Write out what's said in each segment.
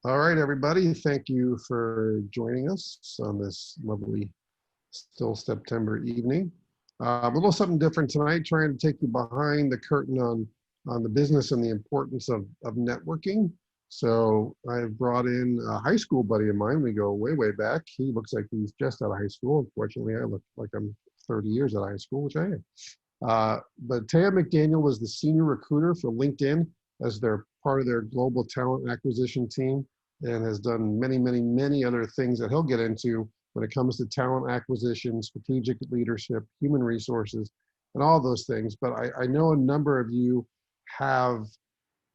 All right, everybody. Thank you for joining us on this lovely, still September evening. A little something different tonight, trying to take you behind the curtain on the business and the importance of networking. So I've brought in a high school buddy of mine. We go way, way back. He looks like he's just out of high school. Unfortunately, I look like I'm 30 years out of high school, which I am. But Taya McDaniel was the senior recruiter for LinkedIn as their part of their global talent acquisition team, and has done many, many, many other things that he'll get into when it comes to talent acquisition, strategic leadership, human resources, and all those things. But I know a number of you have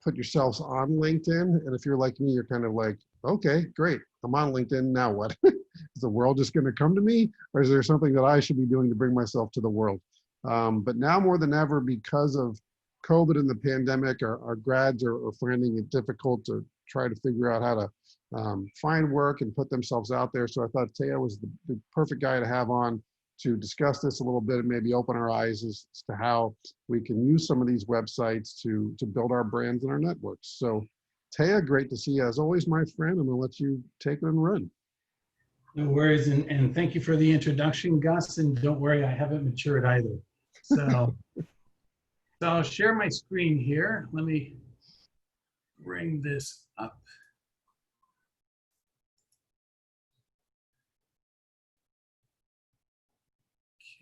put yourselves on LinkedIn, and if you're like me, you're kind of like, okay, great, I'm on LinkedIn, now what? Is the world just going to come to me, or is there something that I should be doing to bring myself to the world? But now more than ever, because of COVID and the pandemic, our grads are finding it difficult to try to figure out how to find work and put themselves out there. So I thought Taya was the perfect guy to have on to discuss this a little bit and maybe open our eyes as to how we can use some of these websites to build our brands and our networks. So Taya, great to see you. As always, my friend, I'm gonna let you take it and run. No worries, and thank you for the introduction, Gus, and don't worry, I haven't matured either. So, so I'll share my screen here. Let me bring this up.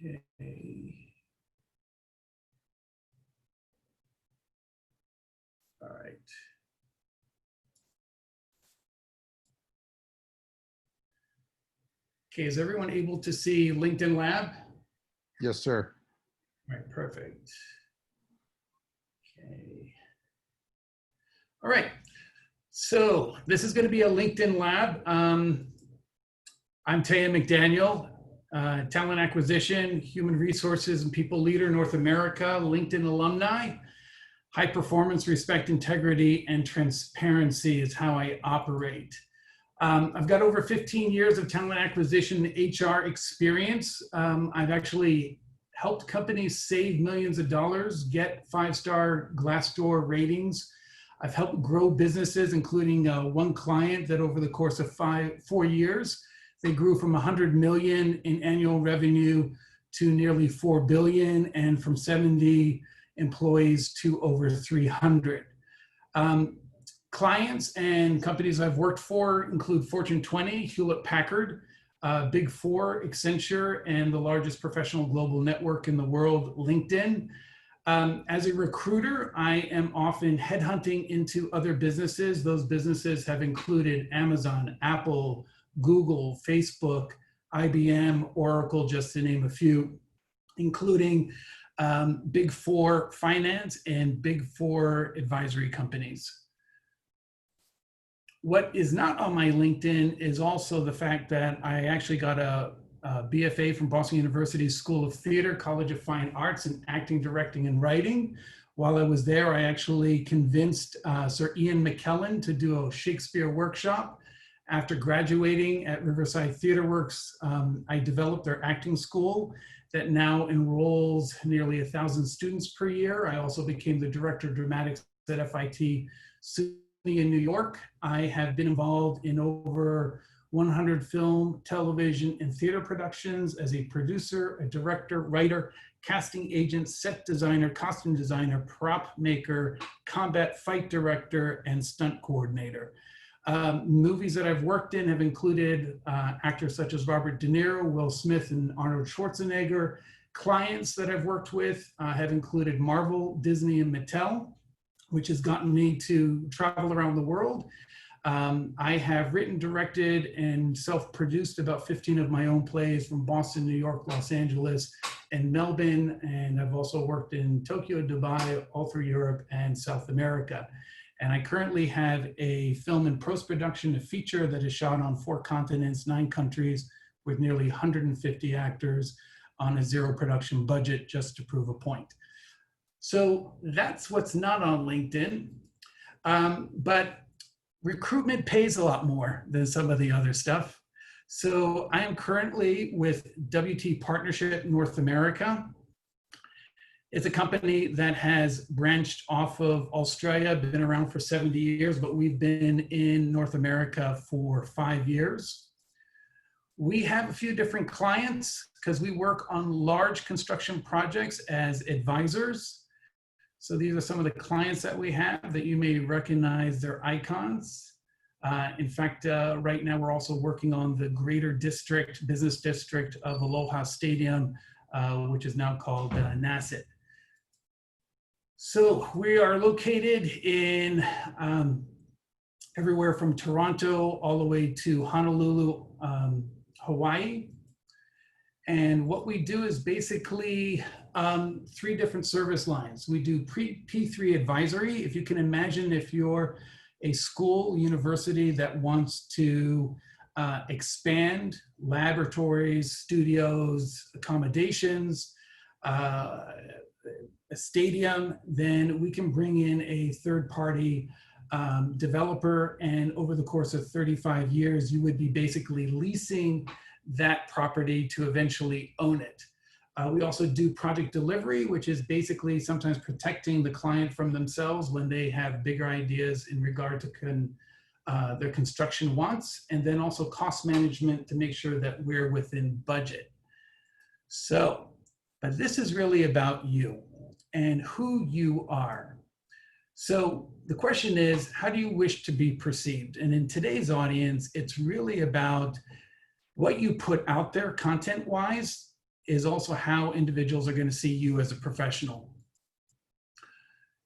Okay. All right. Okay, is everyone able to see LinkedIn Lab? Yes, sir. All right, perfect. Okay. All right, so this is going to be a LinkedIn Lab. I'm Taya McDaniel, talent acquisition, human resources, and people leader, North America, LinkedIn alumni. High performance, respect, integrity, and transparency is how I operate. I've got over 15 years of talent acquisition HR experience. I've actually helped companies save millions of dollars, get 5-star Glassdoor ratings. I've helped grow businesses, including one client that over the course of 4 years, they grew from 100 million in annual revenue to nearly 4 billion, and from 70 employees to over 300. Clients and companies I've worked for include Fortune 20, Hewlett Packard, Big Four, Accenture, and the largest professional global network in the world, LinkedIn. As a recruiter, I am often headhunting into other businesses. Those businesses have included Amazon, Apple, Google, Facebook, IBM, Oracle, just to name a few, including Big Four finance and Big Four advisory companies. What is not on my LinkedIn is also the fact that I actually got a BFA from Boston University School of Theater, College of Fine Arts in acting, directing, and writing. While I was there, I actually convinced Sir Ian McKellen to do a Shakespeare workshop. After graduating at Riverside Theatre Works, I developed their acting school that now enrolls nearly 1,000 students per year. I also became the director of dramatics at FIT in New York. I have been involved in over 100 film, television, and theater productions as a producer, a director, writer, casting agent, set designer, costume designer, prop maker, combat fight director, and stunt coordinator. Movies that I've worked in have included actors such as Robert De Niro, Will Smith, and Arnold Schwarzenegger. Clients that I've worked with have included Marvel, Disney, and Mattel, which has gotten me to travel around the world. I have written, directed, and self-produced about 15 of my own plays from Boston, New York, Los Angeles, and Melbourne. And I've also worked in Tokyo, Dubai, all through Europe and South America. And I currently have a film in post-production, a feature that is shot on 4 continents, 9 countries, with nearly 150 actors on a zero production budget, just to prove a point. So that's what's not on LinkedIn, but recruitment pays a lot more than some of the other stuff. So I am currently with WT Partnership North America. It's a company that has branched off of Australia, been around for 70 years, but we've been in North America for 5 years. We have a few different clients because we work on large construction projects as advisors. So these are some of the clients that we have that you may recognize their icons. In fact, right now we're also working on the Greater District, Business District of Aloha Stadium, which is now called Nasset. So we are located in everywhere from Toronto all the way to Honolulu, Hawaii. And what we do is basically 3 different service lines. We do P3 advisory. If you can imagine, if you're a school, university that wants to expand laboratories, studios, accommodations, a stadium, then we can bring in a third-party developer, and over the course of 35 years, you would be basically leasing that property to eventually own it. We also do project delivery, which is basically sometimes protecting the client from themselves when they have bigger ideas in regard to their construction wants, and then also cost management to make sure that we're within budget. So, but this is really about you and who you are. So the question is, how do you wish to be perceived? And in today's audience, it's really about what you put out there content-wise is also how individuals are going to see you as a professional.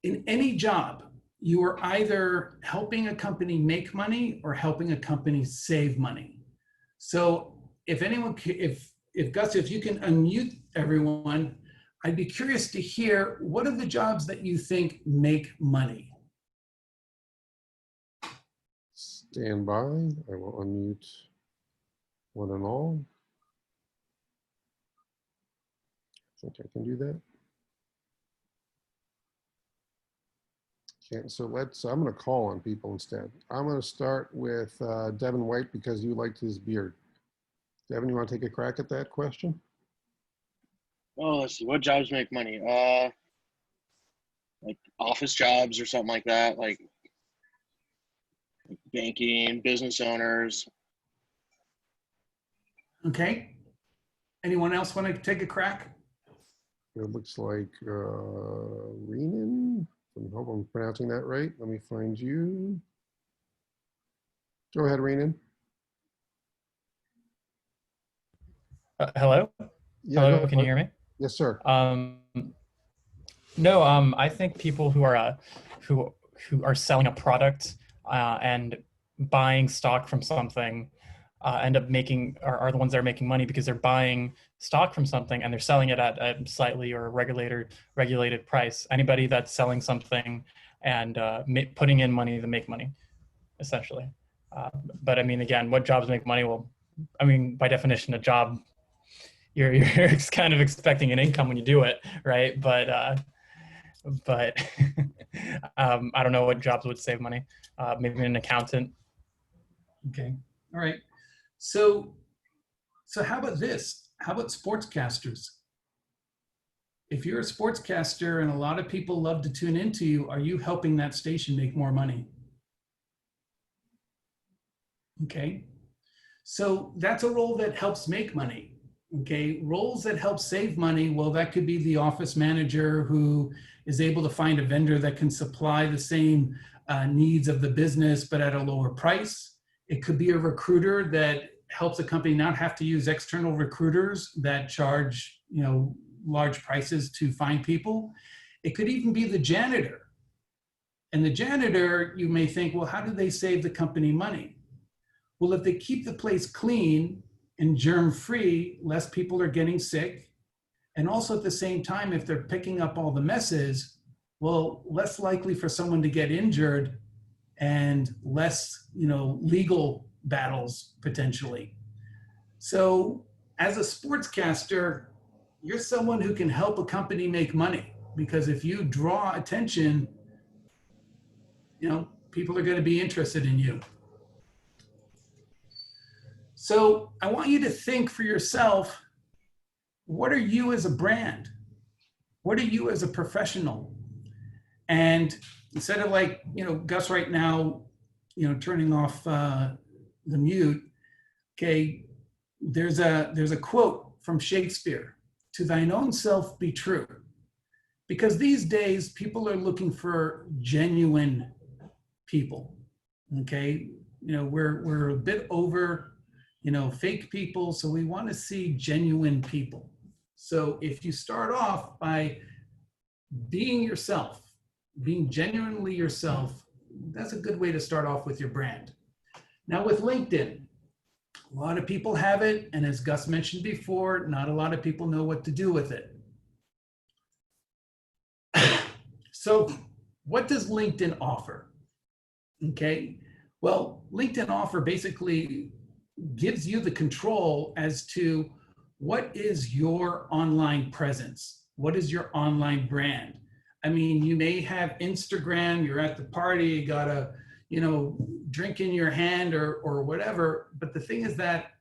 In any job, you are either helping a company make money or helping a company save money. So if anyone, if Gus, if you can unmute everyone, I'd be curious to hear, what are the jobs that you think make money? Stand by. I will unmute one and all. I think I can do that. Okay, so I'm going to call on people instead. I'm going to start with Devin White because you liked his beard. Devin, you want to take a crack at that question? Oh, let's see. What jobs make money? Like office jobs or something like that, like banking, business owners. Okay. Anyone else want to take a crack? It looks like Renan. I hope I'm pronouncing that right. Let me find you. Go ahead, Renan. Hello? Yeah, Hello, can you hear me? Yes, sir. No, I think people who are selling a product and buying stock from something end up making are the ones that are making money because they're buying stock from something and they're selling it at a slightly or regulated price. Anybody that's selling something and putting in money to make money, essentially. But I mean, again, what jobs make money? Well, I mean, by definition, a job, you're kind of expecting an income when you do it, right? But I don't know what jobs would save money. Maybe an accountant. Okay, all right. So how about this? How about sportscasters? If you're a sportscaster and a lot of people love to tune into you, are you helping that station make more money? Okay, so that's a role that helps make money. Okay, roles that help save money, well, that could be the office manager who is able to find a vendor that can supply the same needs of the business, but at a lower price. It could be a recruiter that helps a company not have to use external recruiters that charge, large prices to find people. It could even be the janitor. And the janitor, you may think, well, how do they save the company money? Well, if they keep the place clean and germ-free, less people are getting sick. And also at the same time, if they're picking up all the messes, well, less likely for someone to get injured and less, legal battles potentially. So as a sportscaster, you're someone who can help a company make money, because if you draw attention, people are going to be interested in you. So I want you to think for yourself, what are you as a brand? What are you as a professional? And instead of like, Gus right now, turning off the mute, okay, there's a quote from Shakespeare, "To thine own self be true." Because these days people are looking for genuine people, okay? We're a bit over, fake people, so we want to see genuine people. So if you start off by being yourself, being genuinely yourself, that's a good way to start off with your brand. Now with LinkedIn, a lot of people have it, and as Gus mentioned before, not a lot of people know what to do with it. So what does LinkedIn offer? Okay, well, LinkedIn offer basically gives you the control as to what is your online presence? What is your online brand? I mean, you may have Instagram, you're at the party, you got a, drink in your hand or whatever. But the thing is that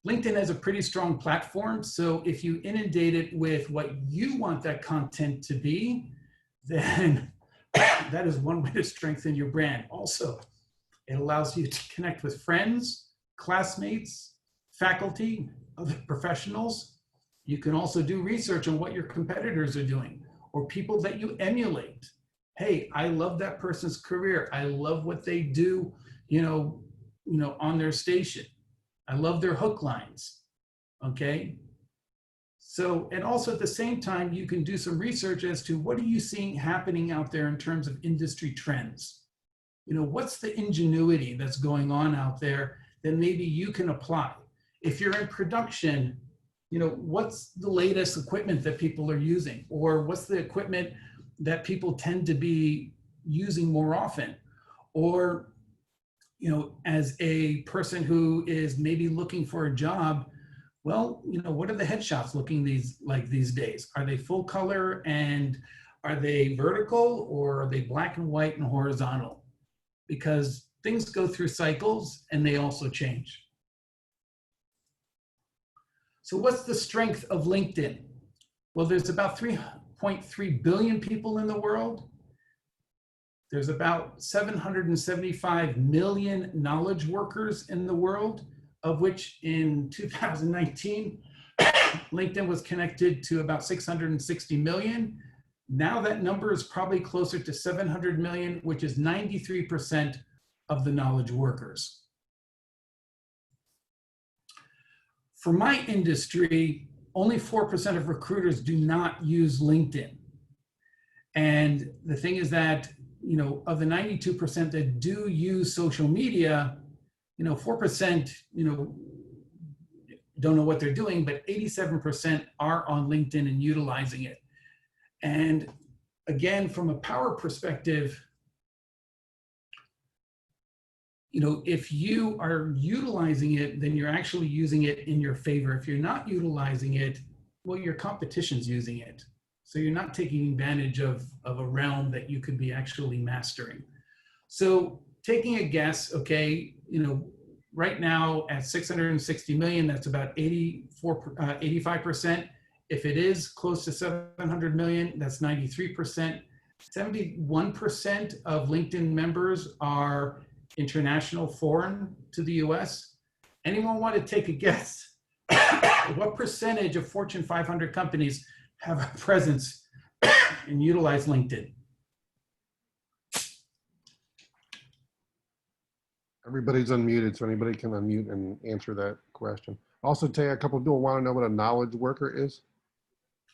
LinkedIn has a pretty strong platform. So if you inundate it with what you want that content to be, then that is one way to strengthen your brand. Also, it allows you to connect with friends, classmates, faculty, other professionals. You can also do research on what your competitors are doing or people that you emulate. Hey, I love that person's career. I love what they do, on their station. I love their hook lines, okay? So, and also at the same time, you can do some research as to what are you seeing happening out there in terms of industry trends? What's the ingenuity that's going on out there that maybe you can apply? If you're in production, what's the latest equipment that people are using? Or what's the equipment that people tend to be using more often? Or, as a person who is maybe looking for a job, well, what are the headshots looking these days? Are they full color and are they vertical, or are they black and white and horizontal? Because things go through cycles and they also change. So what's the strength of LinkedIn? Well, there's about 3.3 billion people in the world. There's about 775 million knowledge workers in the world, of which in 2019, LinkedIn was connected to about 660 million. Now that number is probably closer to 700 million, which is 93% of the knowledge workers. For my industry, only 4% of recruiters do not use LinkedIn. And the thing is that, of the 92% that do use social media, 4%, don't know what they're doing, but 87% are on LinkedIn and utilizing it. And again, from a power perspective, if you are utilizing it, then you're actually using it in your favor. If you're not utilizing it, well, your competition's using it. So you're not taking advantage of a realm that you could be actually mastering. So taking a guess, okay, right now at 660 million, that's about 85%. If it is close to 700 million, that's 93%. 71% of LinkedIn members are international, foreign to the US. Anyone want to take a guess? What percentage of Fortune 500 companies have a presence and utilize LinkedIn? Everybody's unmuted, so anybody can unmute and answer that question. Also, Tay, a couple of people want to know what a knowledge worker is.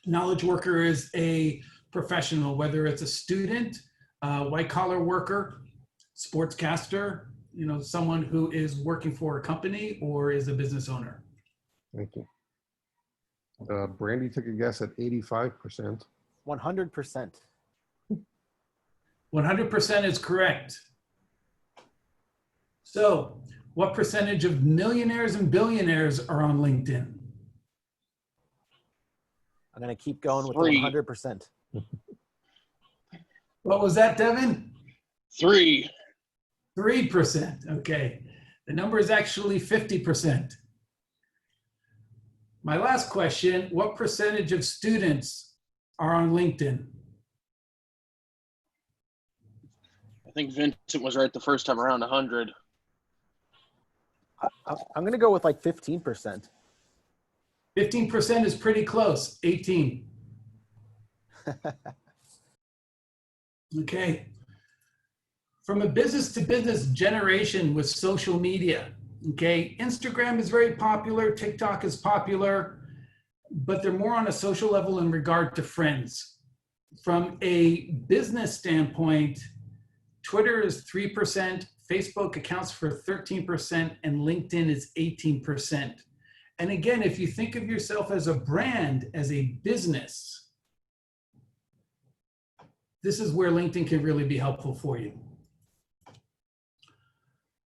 Knowledge worker is a professional, whether it's a student, white collar worker, sportscaster, someone who is working for a company or is a business owner. Thank you. Brandy took a guess at 85%. 100%. 100% is correct. So what percentage of millionaires and billionaires are on LinkedIn? I'm going to keep going with 100%. What was that, Devin? 3. 3%. Okay. The number is actually 50%. My last question, what percentage of students are on LinkedIn? I think Vincent was right the first time around, 100. I'm going to go with like 15%. 15% is pretty close, 18. Okay. From a business to business generation with social media, okay, Instagram is very popular, TikTok is popular, but they're more on a social level in regard to friends. From a business standpoint, Twitter is 3%, Facebook accounts for 13%, and LinkedIn is 18%. And again, if you think of yourself as a brand, as a business, this is where LinkedIn can really be helpful for you.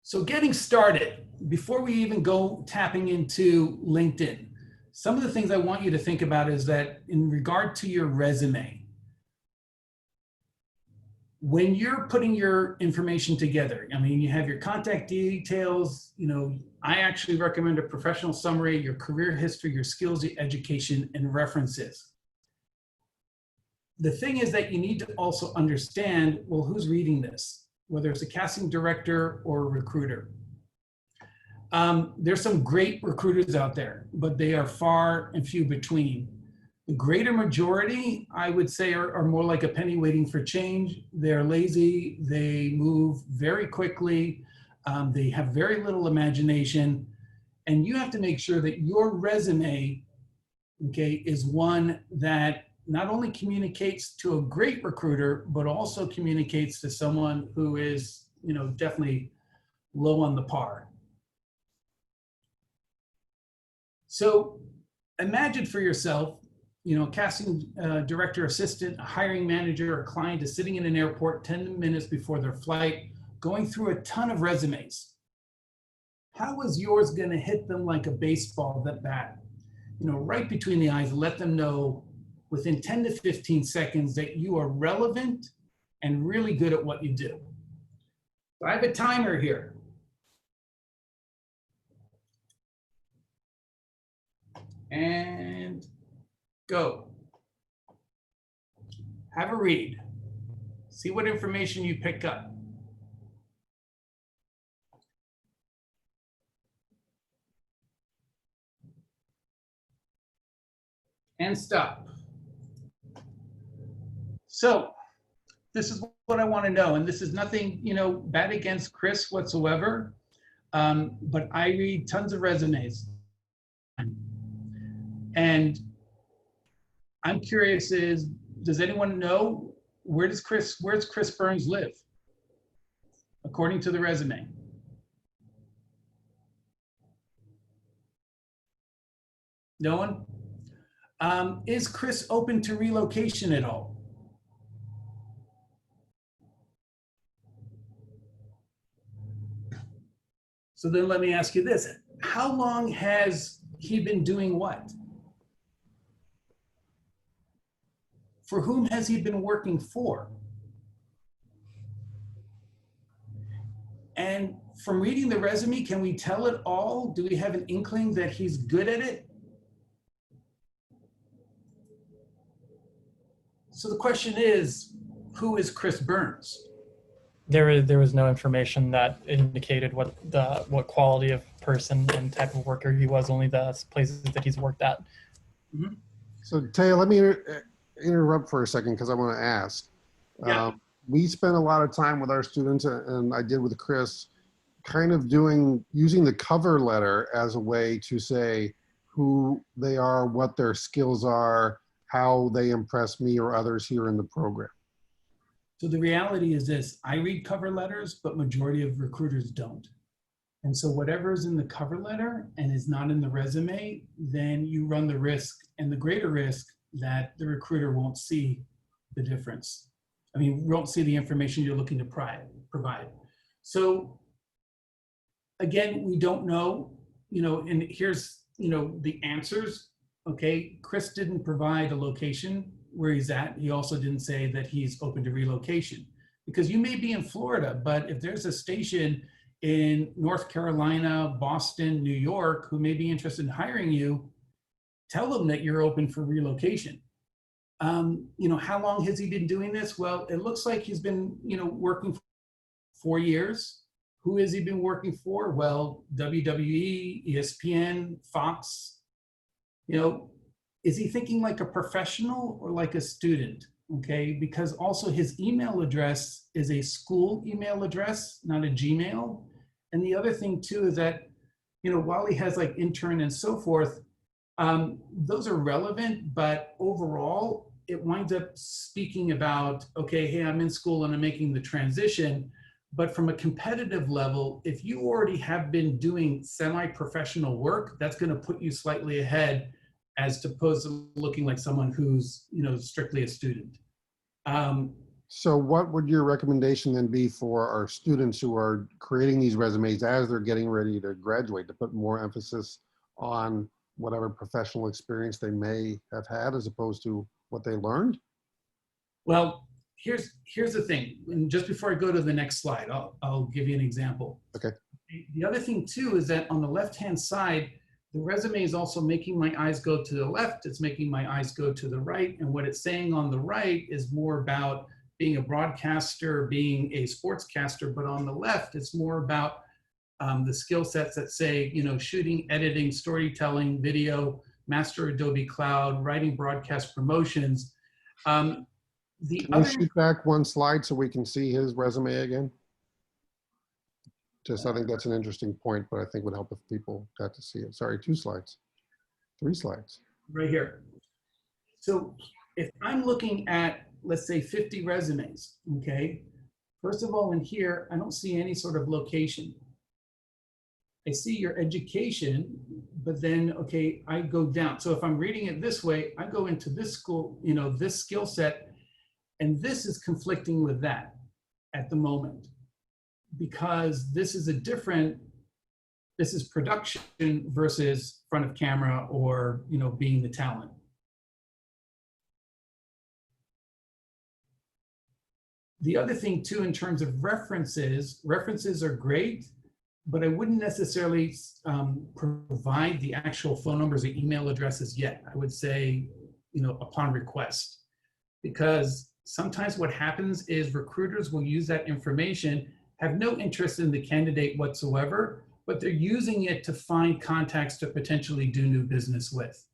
So getting started, before we even go tapping into LinkedIn, some of the things I want you to think about is that in regard to your resume, when you're putting your information together, I mean, you have your contact details, you know, I actually recommend a professional summary, your career history, your skills, your education, and references. The thing is that you need to also understand, well, who's reading this, whether it's a casting director or a recruiter. There's some great recruiters out there, but they are far and few between. The greater majority, I would say, are more like a penny waiting for change. They're lazy, they move very quickly, they have very little imagination, and you have to make sure that your resume, okay, is one that not only communicates to a great recruiter, but also communicates to someone who is, you know, definitely low on the par. So imagine for yourself, you know, casting director, assistant, a hiring manager, a client is sitting in an airport 10 minutes before their flight, going through a ton of resumes. How is yours going to hit them like a baseball bat, you know, right between the eyes, let them know within 10 to 15 seconds that you are relevant and really good at what you do? So I have a timer here. And go. Have a read. See what information you pick up. And stop. So this is what I want to know, and this is nothing, you know, bad against Chris whatsoever, but I read tons of resumes. And I'm curious is, does anyone know where's Chris Burns live, according to the resume? No one? Is Chris open to relocation at all? So then let me ask you this. How long has he been doing what? For whom has he been working for? And from reading the resume, can we tell it all? Do we have an inkling that he's good at it? So the question is, who is Chris Burns? There was no information that indicated what quality of person and type of worker he was, only the places that he's worked at. Mm-hmm. So Taya, let me interrupt for a second because I want to ask. Yeah. We spend a lot of time with our students, and I did with Chris, kind of using the cover letter as a way to say who they are, what their skills are, how they impress me or others here in the program. So the reality is this: I read cover letters, but majority of recruiters don't. And so whatever's in the cover letter and is not in the resume, then you run the risk, and the greater risk, that the recruiter won't see the difference. I mean, won't see the information you're looking to provide. So again, we don't know, you know, and here's, you know, the answers. Okay, Chris didn't provide a location where he's at. He also didn't say that he's open to relocation, because you may be in Florida, but if there's a station in North Carolina, Boston, New York, who may be interested in hiring you, tell them that you're open for relocation. How long has he been doing this? Well, it looks like he's been, working for 4 years. Who has he been working for? Well, WWE, ESPN, Fox. Is he thinking like a professional or like a student? Okay, because also his email address is a school email address, not a Gmail. And the other thing too is that, while he has like intern and so forth, those are relevant, but overall, it winds up speaking about, okay, hey, I'm in school and I'm making the transition. But from a competitive level, if you already have been doing semi-professional work, that's going to put you slightly ahead as opposed to looking like someone who's, strictly a student. So what would your recommendation then be for our students who are creating these resumes as they're getting ready to graduate, to put more emphasis on whatever professional experience they may have had as opposed to what they learned? Well, here's the thing. And just before I go to the next slide, I'll give you an example. Okay. The other thing too is that on the left-hand side, the resume is also making my eyes go to the left. It's making my eyes go to the right. And what it's saying on the right is more about being a broadcaster, being a sportscaster. But on the left, it's more about the skill sets that say, shooting, editing, storytelling, video, master Adobe Cloud, writing broadcast promotions. Can you shoot back one slide so we can see his resume again? I think that's an interesting point, but I think would help if people got to see it. Sorry, 2 slides, 3 slides. Right here. So if I'm looking at, let's say 50 resumes, okay? First of all, in here, I don't see any sort of location. I see your education, but then, okay, I go down. So if I'm reading it this way, I go into this school, this skill set, and this is conflicting with that at the moment, because this is production versus front of camera or, being the talent. The other thing too, in terms of references are great, but I wouldn't necessarily provide the actual phone numbers or email addresses yet. I would say, upon request, because sometimes what happens is recruiters will use that information, have no interest in the candidate whatsoever, but they're using it to find contacts to potentially do new business with.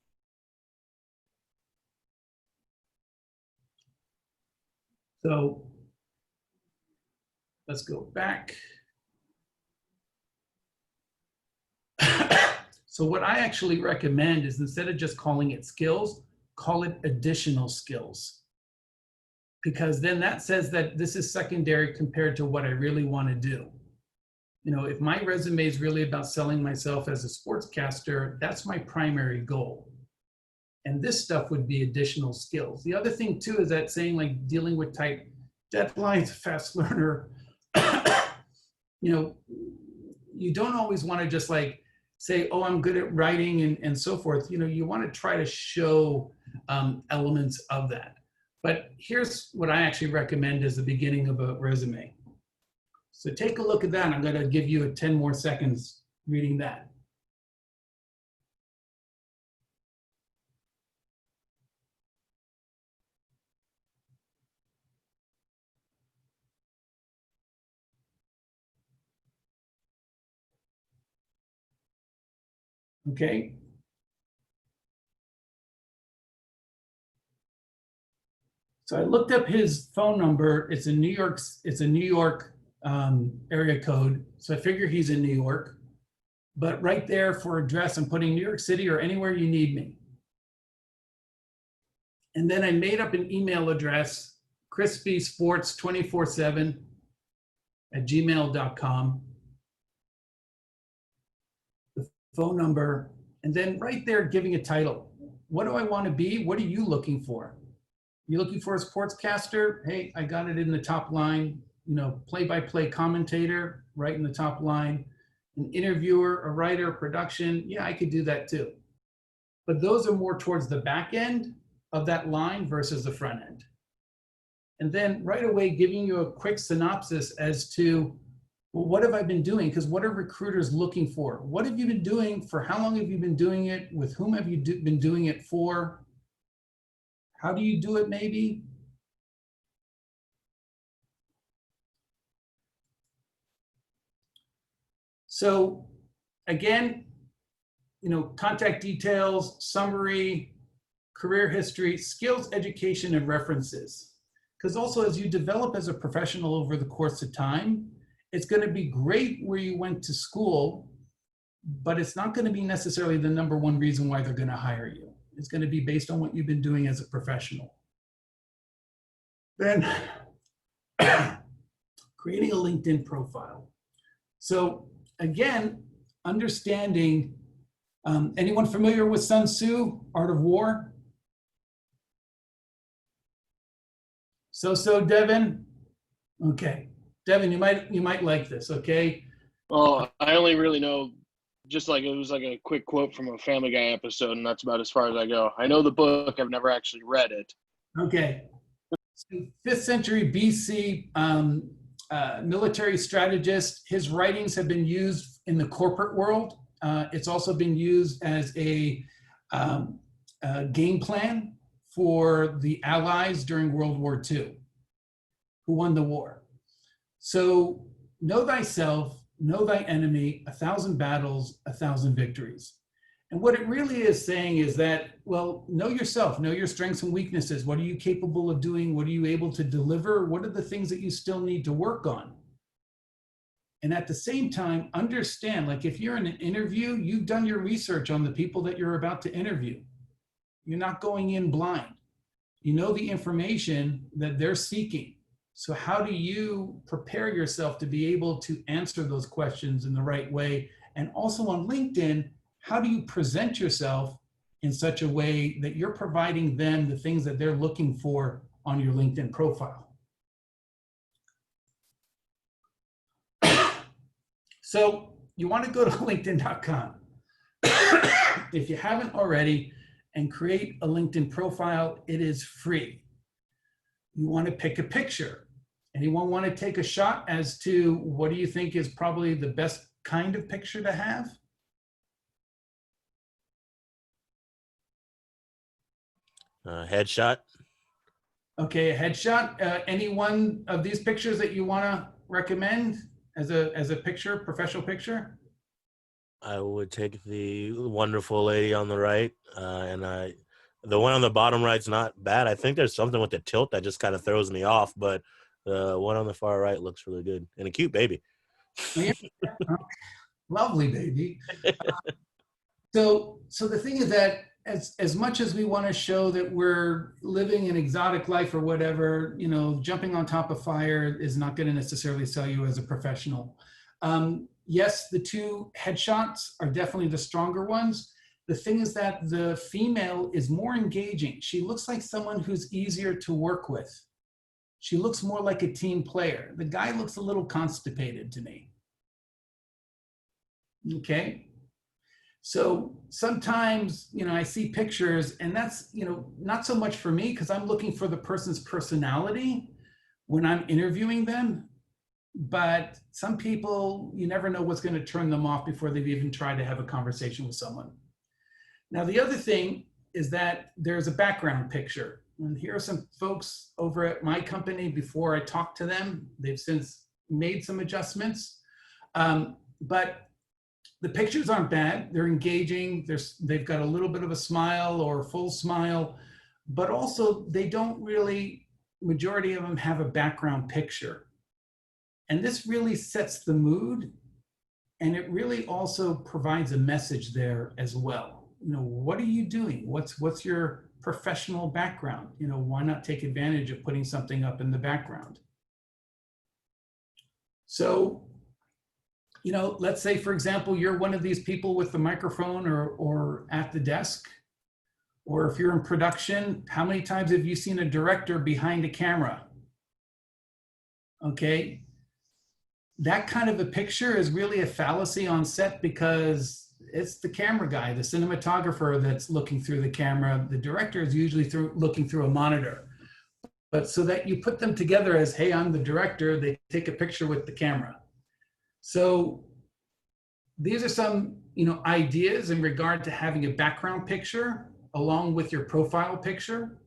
So let's go back. So what I actually recommend is, instead of just calling it skills, call it additional skills. Because then that says that this is secondary compared to what I really want to do. If my resume is really about selling myself as a sportscaster, that's my primary goal. And this stuff would be additional skills. The other thing too is that saying like dealing with tight deadlines, fast learner, you don't always want to just like say, oh, I'm good at writing and so forth. You want to try to show elements of that. But here's what I actually recommend as the beginning of a resume. So take a look at that. I'm going to give you 10 more seconds reading that. Okay. So I looked up his phone number. It's a New York area code. So I figure he's in New York. But right there for address, I'm putting New York City or anywhere you need me. And then I made up an email address, crispysports247@gmail.com. The phone number, and then right there giving a title. What do I want to be? What are you looking for? You looking for a sportscaster? Hey, I got it in the top line. Play-by-play commentator, right in the top line. An interviewer, a writer, production. Yeah, I could do that too. But those are more towards the back end of that line versus the front end. And then right away, giving you a quick synopsis as to, well, what have I been doing? Because what are recruiters looking for? What have you been doing? For how long have you been doing it? With whom have you been doing it for? How do you do it maybe? So again, contact details, summary, career history, skills, education, and references. Because also as you develop as a professional over the course of time, it's going to be great where you went to school, but it's not going to be necessarily the number one reason why they're going to hire you. It's going to be based on what you've been doing as a professional. Then creating a LinkedIn profile. So again, understanding, anyone familiar with Sun Tzu, Art of War? So Devin? Okay. Devin, you might like this, okay? Oh, I only really know just like it was like a quick quote from a Family Guy episode, and that's about as far as I go. I know the book, I've never actually read it. Okay. So 5th century BC military strategist. His writings have been used in the corporate world. It's also been used as a game plan for the Allies during World War II, who won the war. So know thyself, know thy enemy, 1,000 battles, 1,000 victories. And what it really is saying is that, well, know yourself, know your strengths and weaknesses. What are you capable of doing? What are you able to deliver? What are the things that you still need to work on? And at the same time, understand, like if you're in an interview, you've done your research on the people that you're about to interview. You're not going in blind. You know the information that they're seeking. So how do you prepare yourself to be able to answer those questions in the right way? And also on LinkedIn, how do you present yourself in such a way that you're providing them the things that they're looking for on your LinkedIn profile? So you want to go to linkedin.com if you haven't already and create a LinkedIn profile. It is free. You want to pick a picture. Anyone want to take a shot as to what do you think is probably the best kind of picture to have? Headshot. Okay, a headshot. Any one of these pictures that you want to recommend as a picture, professional picture? I would take the wonderful lady on the right, and the one on the bottom right's not bad. I think there's something with the tilt that just kind of throws me off, but the one on the far right looks really good, and a cute baby. Lovely baby. So the thing is that as much as we want to show that we're living an exotic life or whatever, jumping on top of fire is not going to necessarily sell you as a professional. Yes, the 2 headshots are definitely the stronger ones. The thing is that the female is more engaging. She looks like someone who's easier to work with. She looks more like a team player. The guy looks a little constipated to me. Okay. So sometimes, I see pictures and that's, not so much for me because I'm looking for the person's personality when I'm interviewing them. But some people, you never know what's going to turn them off before they've even tried to have a conversation with someone. Now, the other thing is that there's a background picture. And here are some folks over at my company before I talked to them. They've since made some adjustments. But the pictures aren't bad. They're engaging. They've got a little bit of a smile or a full smile, but also they don't really, majority of them have a background picture. And this really sets the mood. And it really also provides a message there as well. What are you doing? What's your professional background? Why not take advantage of putting something up in the background? So, let's say, for example, you're one of these people with the microphone or at the desk, or if you're in production, how many times have you seen a director behind a camera? Okay. That kind of a picture is really a fallacy on set because it's the camera guy, the cinematographer that's looking through the camera. The director is usually looking through a monitor. But so that you put them together as, hey, I'm the director, they take a picture with the camera. So these are some, ideas in regard to having a background picture along with your profile picture.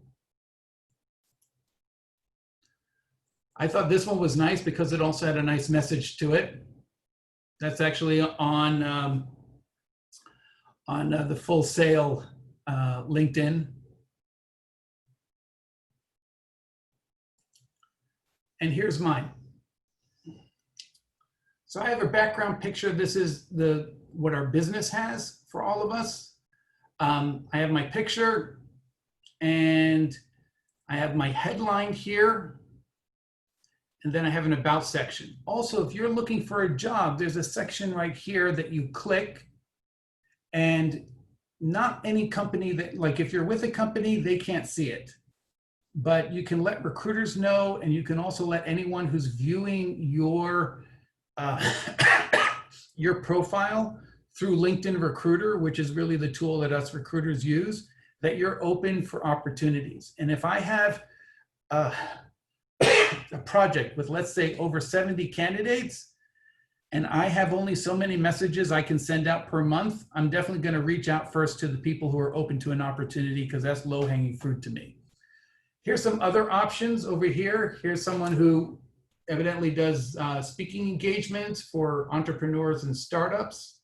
I thought this one was nice because it also had a nice message to it. That's actually on the Full Sail LinkedIn. And here's mine. So I have a background picture. This is what our business has for all of us. I have my picture and I have my headline here. And then I have an about section. Also, if you're looking for a job, there's a section right here that you click, and not any company that, like if you're with a company, they can't see it. But you can let recruiters know, and you can also let anyone who's viewing your your profile through LinkedIn Recruiter, which is really the tool that us recruiters use, that you're open for opportunities. And if I have a project with, let's say, over 70 candidates, and I have only so many messages I can send out per month, I'm definitely going to reach out first to the people who are open to an opportunity, because that's low-hanging fruit to me. Here's some other options over here. Here's someone who evidently does speaking engagements for entrepreneurs and startups.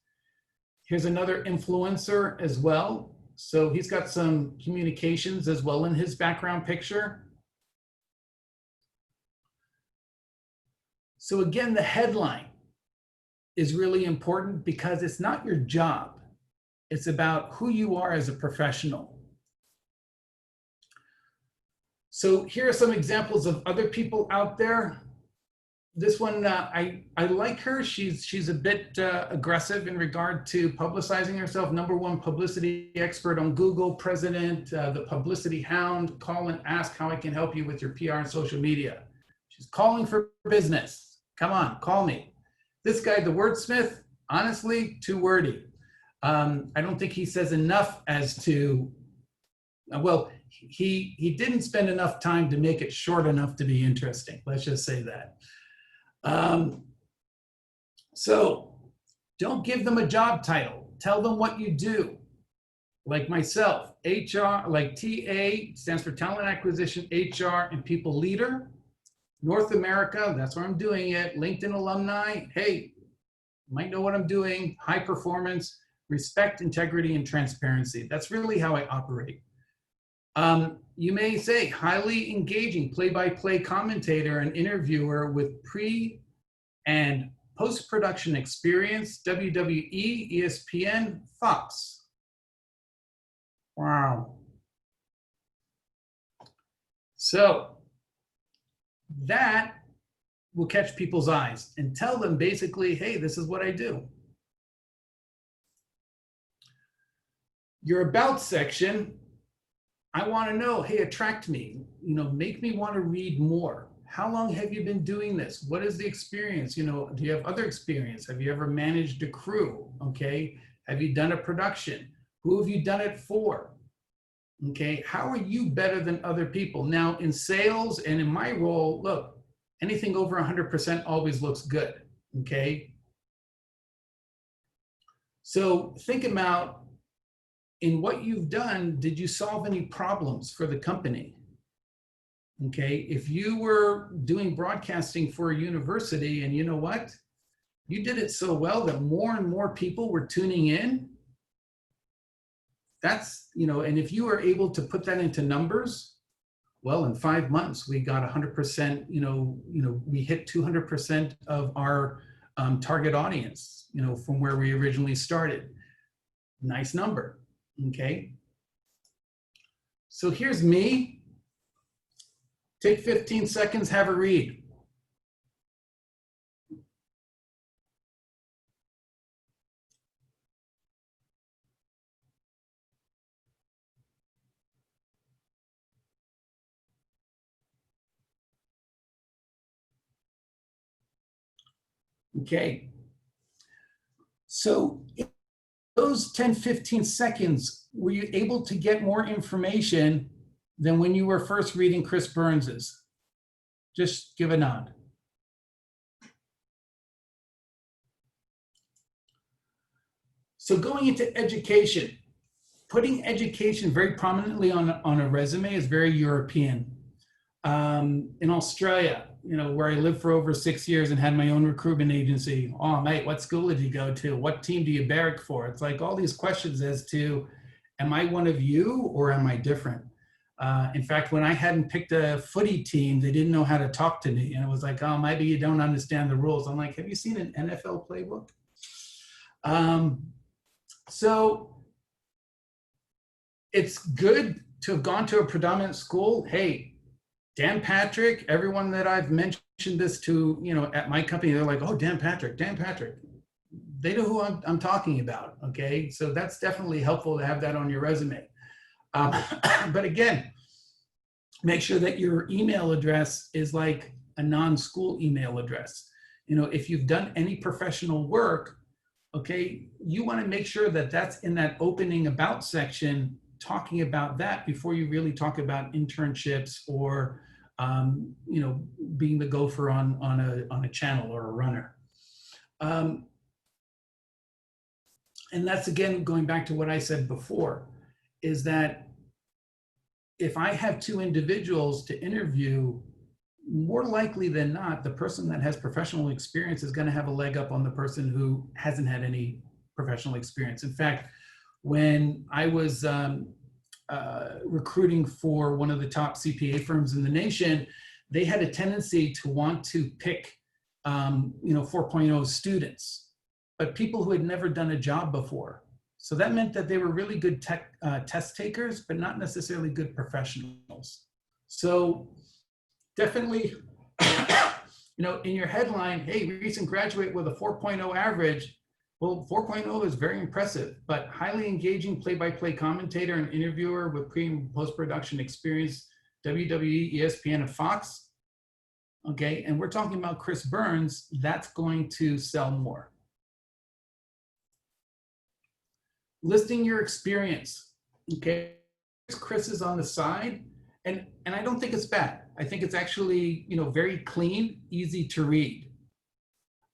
Here's another influencer as well. So he's got some communications as well in his background picture. So again, the headline is really important because it's not your job. It's about who you are as a professional. So here are some examples of other people out there. This one, I like her. She's a bit aggressive in regard to publicizing herself. #1 publicity expert on Google, president, the publicity hound. Call and ask how I can help you with your PR and social media. She's calling for business. Come on, call me. This guy, the wordsmith, honestly, too wordy. I don't think he says enough as to, well, he didn't spend enough time to make it short enough to be interesting. Let's just say that. So don't give them a job title. Tell them what you do. Like myself, HR, like TA stands for Talent Acquisition, HR, and People Leader. North America, that's where I'm doing it. LinkedIn alumni, hey, might know what I'm doing. High performance, respect, integrity, and transparency. That's really how I operate. You may say highly engaging play-by-play commentator and interviewer with pre and post-production experience, WWE, ESPN, Fox. Wow. So that will catch people's eyes and tell them basically, hey, this is what I do. Your about section, I want to know, hey, attract me, make me want to read more. How long have you been doing this? What is the experience? Do you have other experience? Have you ever managed a crew? Okay. Have you done a production? Who have you done it for? Okay. How are you better than other people? Now in sales and in my role, look, anything over 100% always looks good. Okay. So think about, in what you've done, did you solve any problems for the company? Okay, if you were doing broadcasting for a university and you know what? You did it so well that more and more people were tuning in. That's, and if you were able to put that into numbers, well, in 5 months, we got 100%, we hit 200% of our target audience, from where we originally started. Nice number. Okay, so here's me. Take 15 seconds, have a read. Okay, so those 10, 15 seconds, were you able to get more information than when you were first reading Chris Burns's? Just give a nod. So going into education, putting education very prominently on a resume is very European. In Australia, where I lived for over 6 years and had my own recruitment agency. Oh, mate, what school did you go to? What team do you barrack for? It's like all these questions as to, am I one of you or am I different? In fact, when I hadn't picked a footy team, they didn't know how to talk to me. And it was like, oh, maybe you don't understand the rules. I'm like, have you seen an NFL playbook? So it's good to have gone to a predominant school. Hey, Dan Patrick, everyone that I've mentioned this to, at my company, they're like, oh, Dan Patrick. They know who I'm talking about, okay? So that's definitely helpful to have that on your resume. But again, make sure that your email address is like a non-school email address. If you've done any professional work, okay, you want to make sure that that's in that opening about section, talking about that before you really talk about internships or, being the gopher on a channel or a runner. And that's, again, going back to what I said before, is that if I have two individuals to interview, more likely than not, the person that has professional experience is going to have a leg up on the person who hasn't had any professional experience. In fact, when I was recruiting for one of the top CPA firms in the nation, they had a tendency to want to pick 4.0 students, but people who had never done a job before. So that meant that they were really good test takers, but not necessarily good professionals. So definitely, in your headline, hey, recent graduate with a 4.0 average. Well, 4.0 is very impressive, but highly engaging play-by-play commentator and interviewer with pre and post-production experience, WWE, ESPN, and Fox. Okay, and we're talking about Chris Burns. That's going to sell more. Listing your experience, okay? Chris is on the side, and I don't think it's bad. I think it's actually, very clean, easy to read.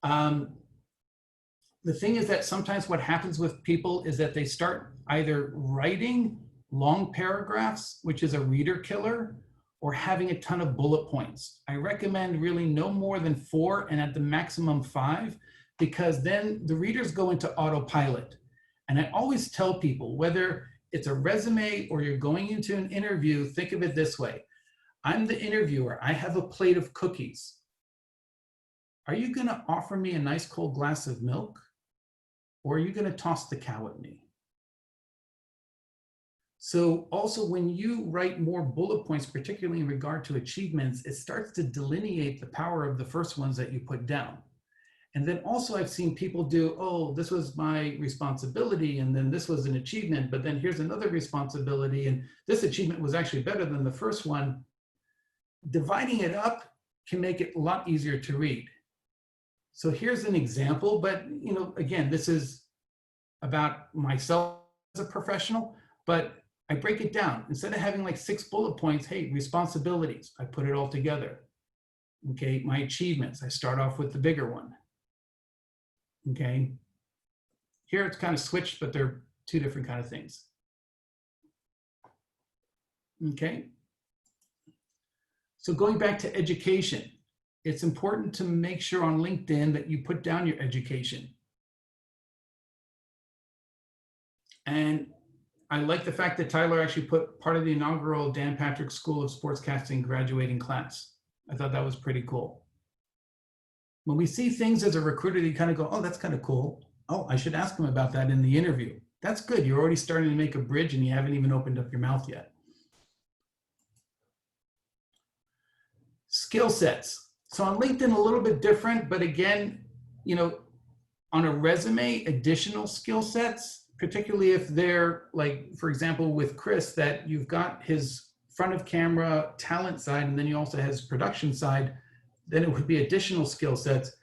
The thing is that sometimes what happens with people is that they start either writing long paragraphs, which is a reader killer, or having a ton of bullet points. I recommend really no more than 4 and at the maximum 5, because then the readers go into autopilot. And I always tell people, whether it's a resume or you're going into an interview, think of it this way. I'm the interviewer. I have a plate of cookies. Are you going to offer me a nice cold glass of milk? Or are you going to toss the cow at me? So also, when you write more bullet points, particularly in regard to achievements, it starts to delineate the power of the first ones that you put down. And then also I've seen people do, oh, this was my responsibility, and then this was an achievement, but then here's another responsibility, and this achievement was actually better than the first one. Dividing it up can make it a lot easier to read. So here's an example, but again, this is about myself as a professional, but I break it down. Instead of having like 6 bullet points, hey, responsibilities, I put it all together. Okay, my achievements, I start off with the bigger one. Okay, here it's kind of switched, but they're 2 different kind of things. Okay, so going back to education, it's important to make sure on LinkedIn that you put down your education. And I like the fact that Tyler actually put part of the inaugural Dan Patrick School of Sportscasting graduating class. I thought that was pretty cool. When we see things as a recruiter, you kind of go, oh, that's kind of cool. Oh, I should ask them about that in the interview. That's good. You're already starting to make a bridge and you haven't even opened up your mouth yet. Skill sets. So on LinkedIn, a little bit different, but again, on a resume, additional skill sets, particularly if they're like, for example, with Chris, that you've got his front of camera talent side, and then you also has production side, then it would be additional skill sets.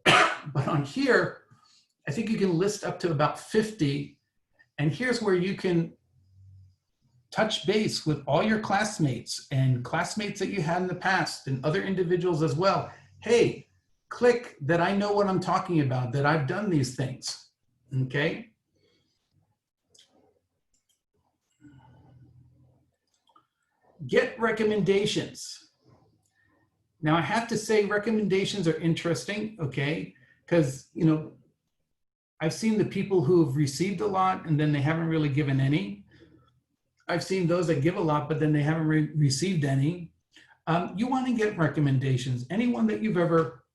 But on here, I think you can list up to about 50. And here's where you can touch base with all your classmates and classmates that you had in the past and other individuals as well. Hey, click that I know what I'm talking about, that I've done these things, okay? Get recommendations. Now I have to say recommendations are interesting, okay? Because, you know, I've seen the people who have received a lot and then they haven't really given any. I've seen those that give a lot, but then they haven't received any. You want to get recommendations. Anyone that you've ever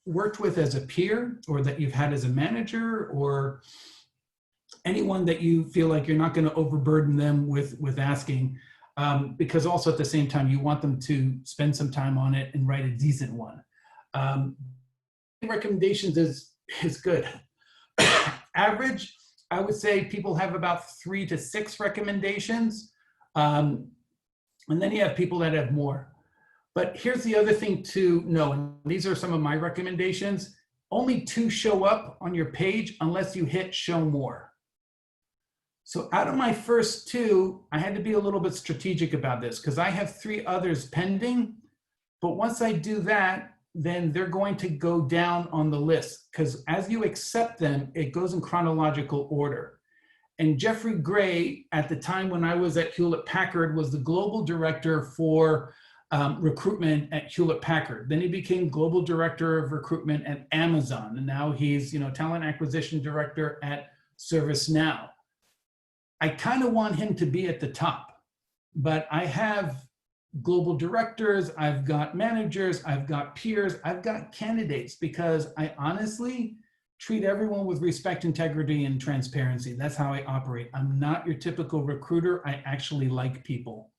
worked with as a peer or that you've had as a manager, or anyone that you feel like you're not going to overburden them with asking, because also at the same time, you want them to spend some time on it and write a decent one. Recommendations is good. Average, I would say people have about 3 to 6 recommendations. And then you have people that have more. But here's the other thing to know, and these are some of my recommendations. Only 2 show up on your page unless you hit show more. So out of my first 2, I had to be a little bit strategic about this because I have 3 others pending. But once I do that, then they're going to go down on the list because as you accept them, it goes in chronological order. And Jeffrey Gray, at the time when I was at Hewlett Packard, was the global director for recruitment at Hewlett Packard. Then he became global director of recruitment at Amazon. And now he's, talent acquisition director at ServiceNow. I kind of want him to be at the top, but I have global directors, I've got managers, I've got peers, I've got candidates, because I honestly treat everyone with respect, integrity, and transparency. That's how I operate. I'm not your typical recruiter. I actually like people.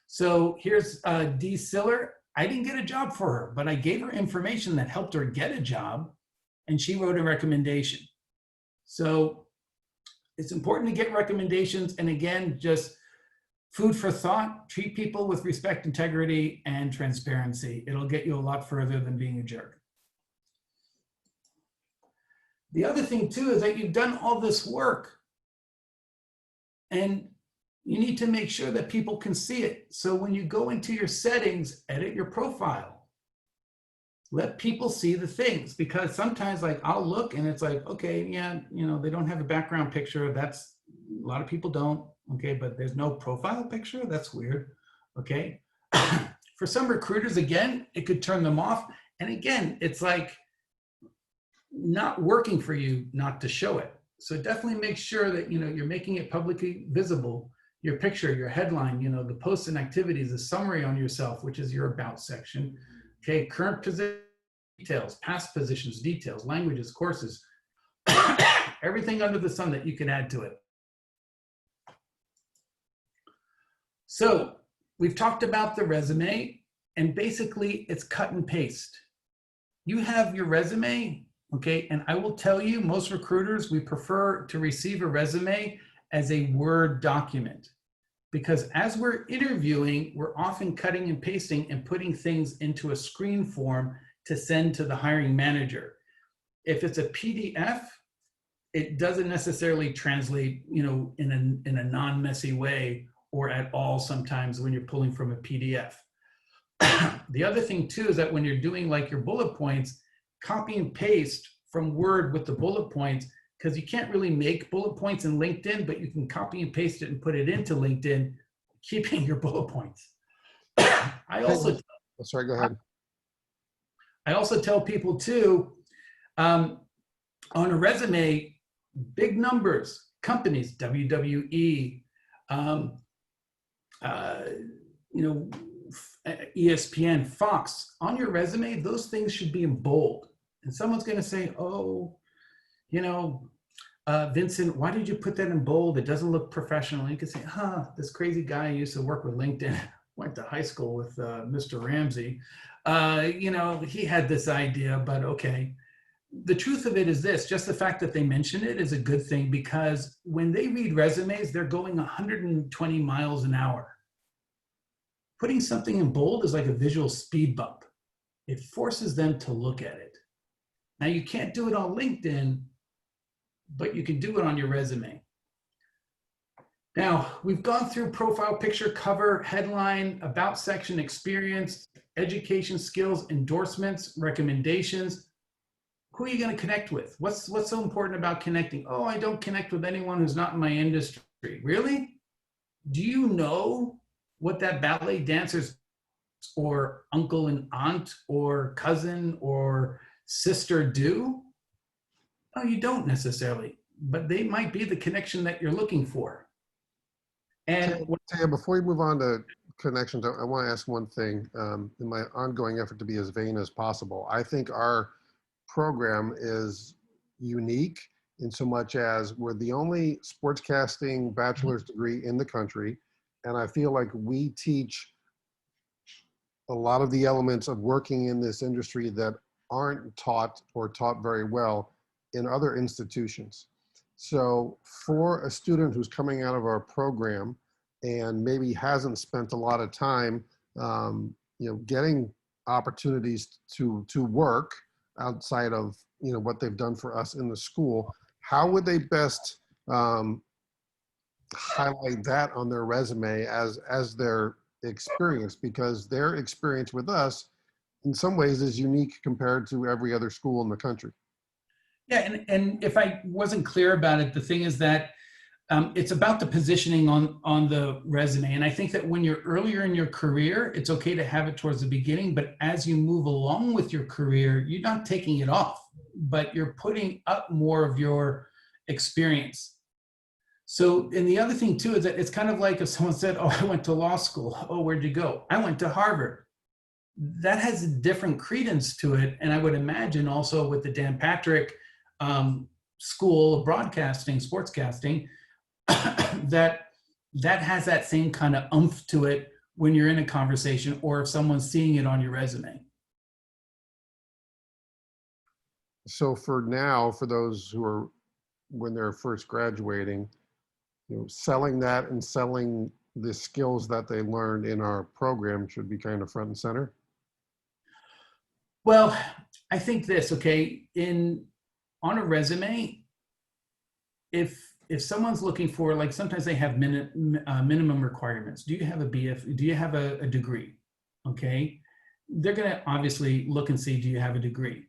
So here's Dee Siller. I didn't get a job for her, but I gave her information that helped her get a job, and she wrote a recommendation. So it's important to get recommendations. And again, just food for thought, treat people with respect, integrity, and transparency. It'll get you a lot further than being a jerk. The other thing too is that you've done all this work and you need to make sure that people can see it. So when you go into your settings, edit your profile. Let people see the things, because sometimes like I'll look and it's like, okay, yeah, they don't have a background picture. That's, a lot of people don't, okay, but there's no profile picture. That's weird, okay? For some recruiters, again, it could turn them off. And again, it's like not working for you not to show it. So definitely make sure that, you're making it publicly visible. Your picture, your headline, the posts and activities, the summary on yourself, which is your about section. Okay, current position details, past positions, details, languages, courses, everything under the sun that you can add to it. So we've talked about the resume, and basically it's cut and paste. You have your resume, okay, and I will tell you, most recruiters, we prefer to receive a resume as a Word document, because as we're interviewing, we're often cutting and pasting and putting things into a screen form to send to the hiring manager. If it's a PDF, it doesn't necessarily translate, in a non-messy way or at all sometimes when you're pulling from a PDF. The other thing too is that when you're doing like your bullet points, copy and paste from Word with the bullet points, because you can't really make bullet points in LinkedIn, but you can copy and paste it and put it into LinkedIn, keeping your bullet points. Sorry, go ahead. I also tell people too, on a resume, big numbers, companies, WWE, ESPN, Fox, on your resume, those things should be in bold. And someone's going to say, oh, Vincent, why did you put that in bold? It doesn't look professional. You can say, this crazy guy used to work with LinkedIn, went to high school with Mr. Ramsey. He had this idea, but okay. The truth of it is this, just the fact that they mention it is a good thing, because when they read resumes, they're going 120 miles an hour. Putting something in bold is like a visual speed bump. It forces them to look at it. Now, you can't do it on LinkedIn, but you can do it on your resume. Now, we've gone through profile picture, cover, headline, about section, experience, education, skills, endorsements, recommendations. Who are you going to connect with? What's so important about connecting? Oh, I don't connect with anyone who's not in my industry. Really? Do you know what that ballet dancer's or uncle and aunt or cousin or sister do? No, you don't necessarily, but they might be the connection that you're looking for. And Taya, before we move on to connections, I want to ask one thing in my ongoing effort to be as vain as possible. I think our program is unique in so much as we're the only sportscasting bachelor's degree in the country. And I feel like we teach a lot of the elements of working in this industry that aren't taught or taught very well in other institutions. So for a student who's coming out of our program and maybe hasn't spent a lot of time, getting opportunities to work outside of, what they've done for us in the school, how would they best highlight that on their resume as their experience? Because their experience with us in some ways is unique compared to every other school in the country. yeah, and if I wasn't clear about it, the thing is that it's about the positioning on the resume. And I think that when you're earlier in your career, it's okay to have it towards the beginning, but as you move along with your career, you're not taking it off, but you're putting up more of your experience. So, and the other thing too is that it's kind of like if someone said, oh, I went to law school. Oh, where'd you go? I went to Harvard. That has a different credence to it. And I would imagine also with the Dan Patrick School of Broadcasting, Sportscasting, that has that same kind of oomph to it when you're in a conversation or if someone's seeing it on your resume. So for now, for those who are, when they're first graduating, selling that and selling the skills that they learned in our program should be kind of front and center. Well, I think this, okay, on a resume, if someone's looking for, like sometimes they have minimum requirements. Do you have a BF? Do you have a degree? Okay, they're gonna obviously look and see, do you have a degree?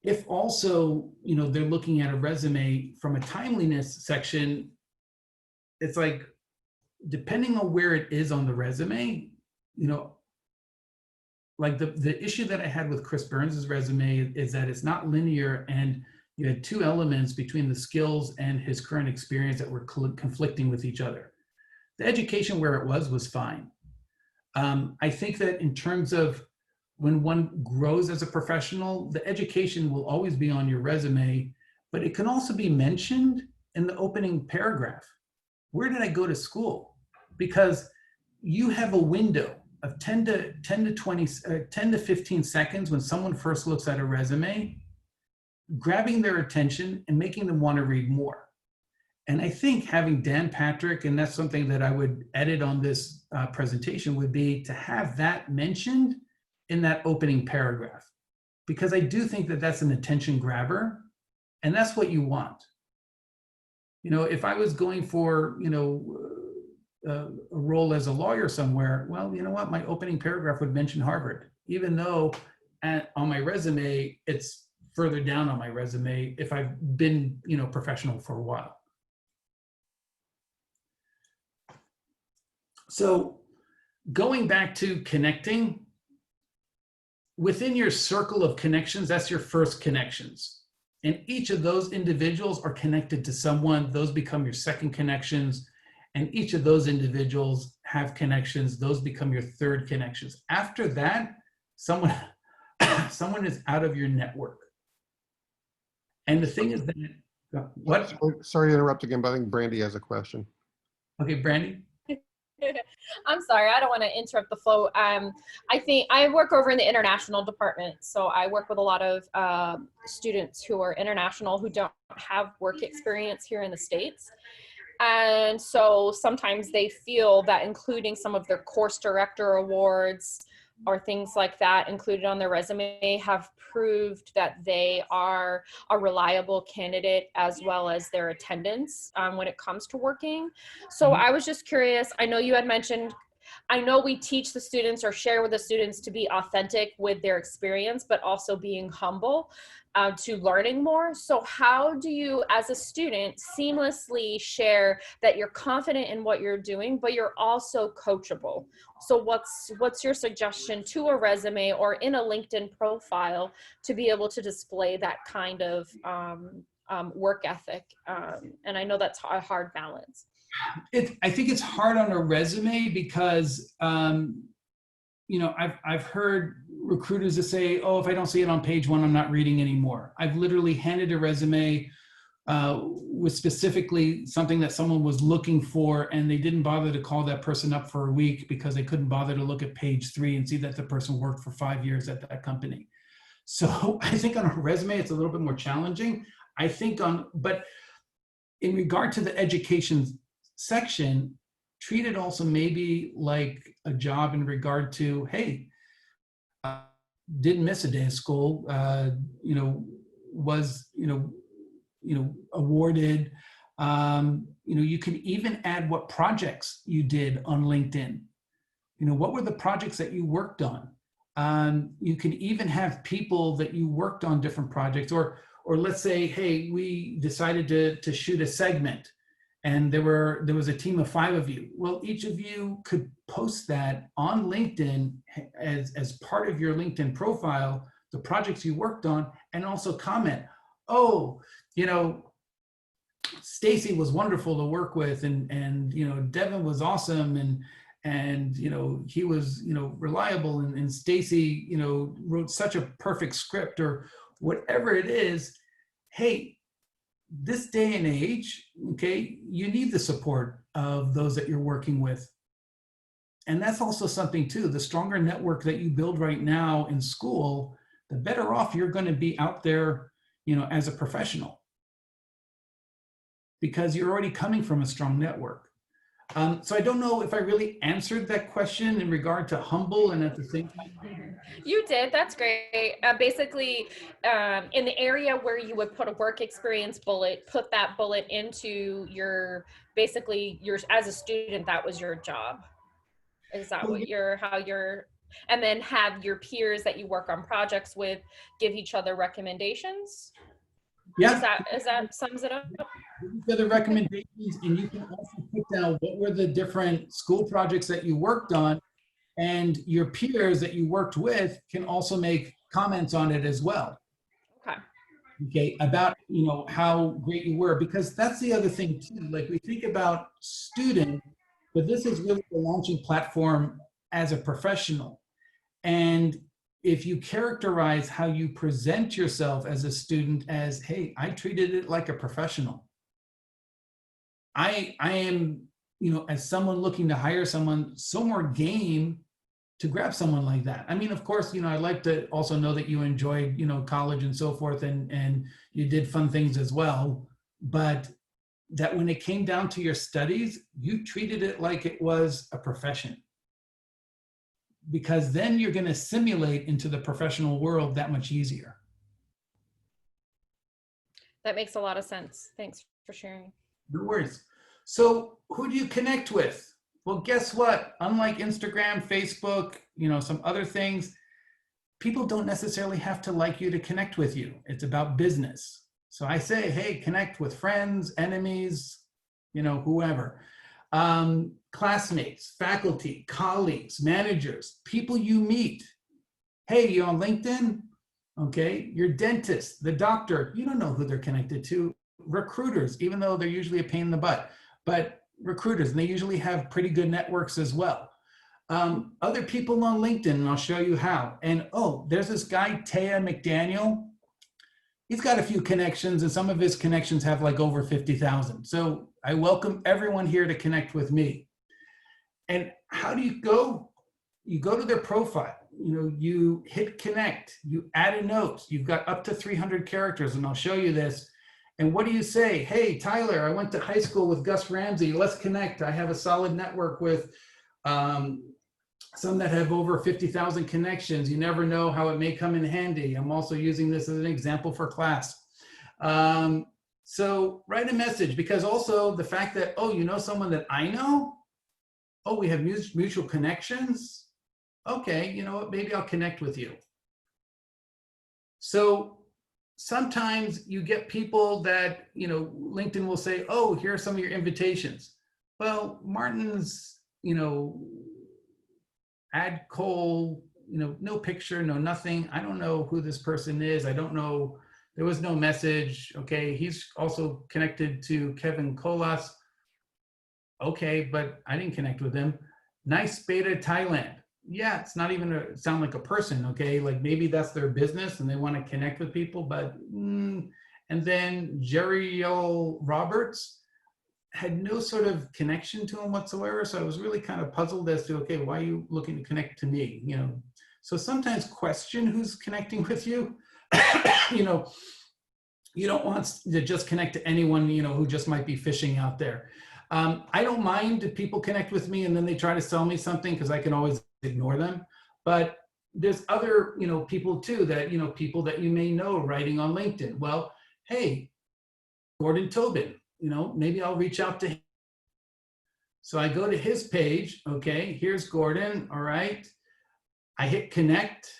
If also, they're looking at a resume from a timeliness section, it's like, depending on where it is on the resume, like the issue that I had with Chris Burns' resume is that it's not linear, and you had two elements between the skills and his current experience that were conflicting with each other. The education where it was fine. I think that in terms of when one grows as a professional, the education will always be on your resume, but it can also be mentioned in the opening paragraph. Where did I go to school? Because you have a window of 10 to 15 seconds when someone first looks at a resume, grabbing their attention and making them want to read more. And I think having Dan Patrick, and that's something that I would edit on this presentation, would be to have that mentioned in that opening paragraph, because I do think that that's an attention grabber, and that's what you want. If I was going for, a role as a lawyer somewhere, well, you know what? My opening paragraph would mention Harvard, even though on my resume, it's further down on my resume if I've been, professional for a while. So going back to connecting, within your circle of connections, that's your first connections. And each of those individuals are connected to someone. Those become your second connections. And each of those individuals have connections. Those become your third connections. After that, someone is out of your network. And the thing is that, what? Sorry to interrupt again, but I think Brandy has a question. Okay, Brandy. I'm sorry, I don't want to interrupt the flow. I think I work over in the international department. So I work with a lot of students who are international who don't have work experience here in the States. And so sometimes they feel that including some of their course director awards or things like that included on their resume have proved that they are a reliable candidate, as well as their attendance when it comes to working. So I was just curious, I know you had mentioned, I know we teach the students or share with the students to be authentic with their experience, but also being humble. to learning more. So how do you, as a student, seamlessly share that you're confident in what you're doing, but you're also coachable? So what's your suggestion to a resume or in a LinkedIn profile to be able to display that kind of work ethic? And I know that's a hard balance. I think it's hard on a resume because, you know, I've heard recruiters that say, oh, if I don't see it on page 1, I'm not reading anymore. I've literally handed a resume with specifically something that someone was looking for, and they didn't bother to call that person up for a week because they couldn't bother to look at page 3 and see that the person worked for 5 years at that company. So I think on a resume, it's a little bit more challenging. I think but in regard to the education section, treat it also maybe like a job in regard to, hey, didn't miss a day of school, you know, was, you know, awarded. You know, you can even add what projects you did on LinkedIn. You know, what were the projects that you worked on? You can even have people that you worked on different projects, or let's say, hey, we decided to shoot a segment, and there was a team of 5 of you. Well, each of you could post that on LinkedIn as part of your LinkedIn profile, the projects you worked on, and also comment, oh, you know, Stacy was wonderful to work with, and you know, Devin was awesome, and you know, he was, you know, reliable, and Stacy, you know, wrote such a perfect script, or whatever it is. Hey, this day and age, okay, you need the support of those that you're working with. And that's also something too, the stronger network that you build right now in school, the better off you're going to be out there, you know, as a professional, because you're already coming from a strong network. So I don't know if I really answered that question in regard to humble and at the same time. You did. That's great. Basically, in the area where you would put a work experience bullet, put that bullet into your, basically your, as a student, that was your job. Is that what and then have your peers that you work on projects with give each other recommendations? Yeah. Is that sums it up? The other recommendations, and you can also put down what were the different school projects that you worked on, and your peers that you worked with can also make comments on it as well. Okay. Okay, about, you know, how great you were, because that's the other thing too. Like, we think about student, but this is really the launching platform as a professional. And if you characterize how you present yourself as a student as, hey, I treated it like a professional. I am, you know, as someone looking to hire someone, so more game to grab someone like that. I mean, of course, you know, I'd like to also know that you enjoyed, you know, college and so forth, and you did fun things as well, but that when it came down to your studies, you treated it like it was a profession. Because then you're going to simulate into the professional world that much easier. That makes a lot of sense. Thanks for sharing. No worries. So who do you connect with? Well, guess what? Unlike Instagram, Facebook, you know, some other things, people don't necessarily have to like you to connect with you. It's about business. So I say, hey, connect with friends, enemies, you know, whoever. Classmates, faculty, colleagues, managers, people you meet. Hey, you on LinkedIn? Okay, your dentist, the doctor, you don't know who they're connected to. Recruiters, even though they're usually a pain in the butt, but recruiters, and they usually have pretty good networks as well. Other people on LinkedIn, and I'll show you how. And oh, there's this guy, Taya McDaniel. He's got a few connections, and some of his connections have like over 50,000. So I welcome everyone here to connect with me. And how do you go? You go to their profile, you know, you hit connect, you add a note, you've got up to 300 characters, and I'll show you this. And what do you say? Hey, Tyler, I went to high school with Gus Ramsey. Let's connect. I have a solid network with some that have over 50,000 connections. You never know how it may come in handy. I'm also using this as an example for class. So write a message, because also the fact that, oh, you know someone that I know? Oh, we have mutual connections? Okay, you know what, maybe I'll connect with you. So sometimes you get people that, you know, LinkedIn will say, oh, here are some of your invitations. Well, Martin's, you know, add Cole, you know, no picture, no nothing. I don't know who this person is. I don't know. There was no message. Okay. He's also connected to Kevin Colas. Okay, but I didn't connect with him. Nice Beta Thailand. Yeah, it's not even sound like a person, okay? Like maybe that's their business and they want to connect with people, but, and then Jerry Roberts had no sort of connection to him whatsoever. So I was really kind of puzzled as to, okay, why are you looking to connect to me? You know, so sometimes question who's connecting with you. You know, you don't want to just connect to anyone, you know, who just might be fishing out there. I don't mind if people connect with me and then they try to sell me something because I can always ignore them. But there's other, you know, people too that, you know, people that you may know writing on LinkedIn. Well, hey, Gordon Tobin, you know, maybe I'll reach out to him. So I go to his page. Okay, here's Gordon. All right. I hit connect.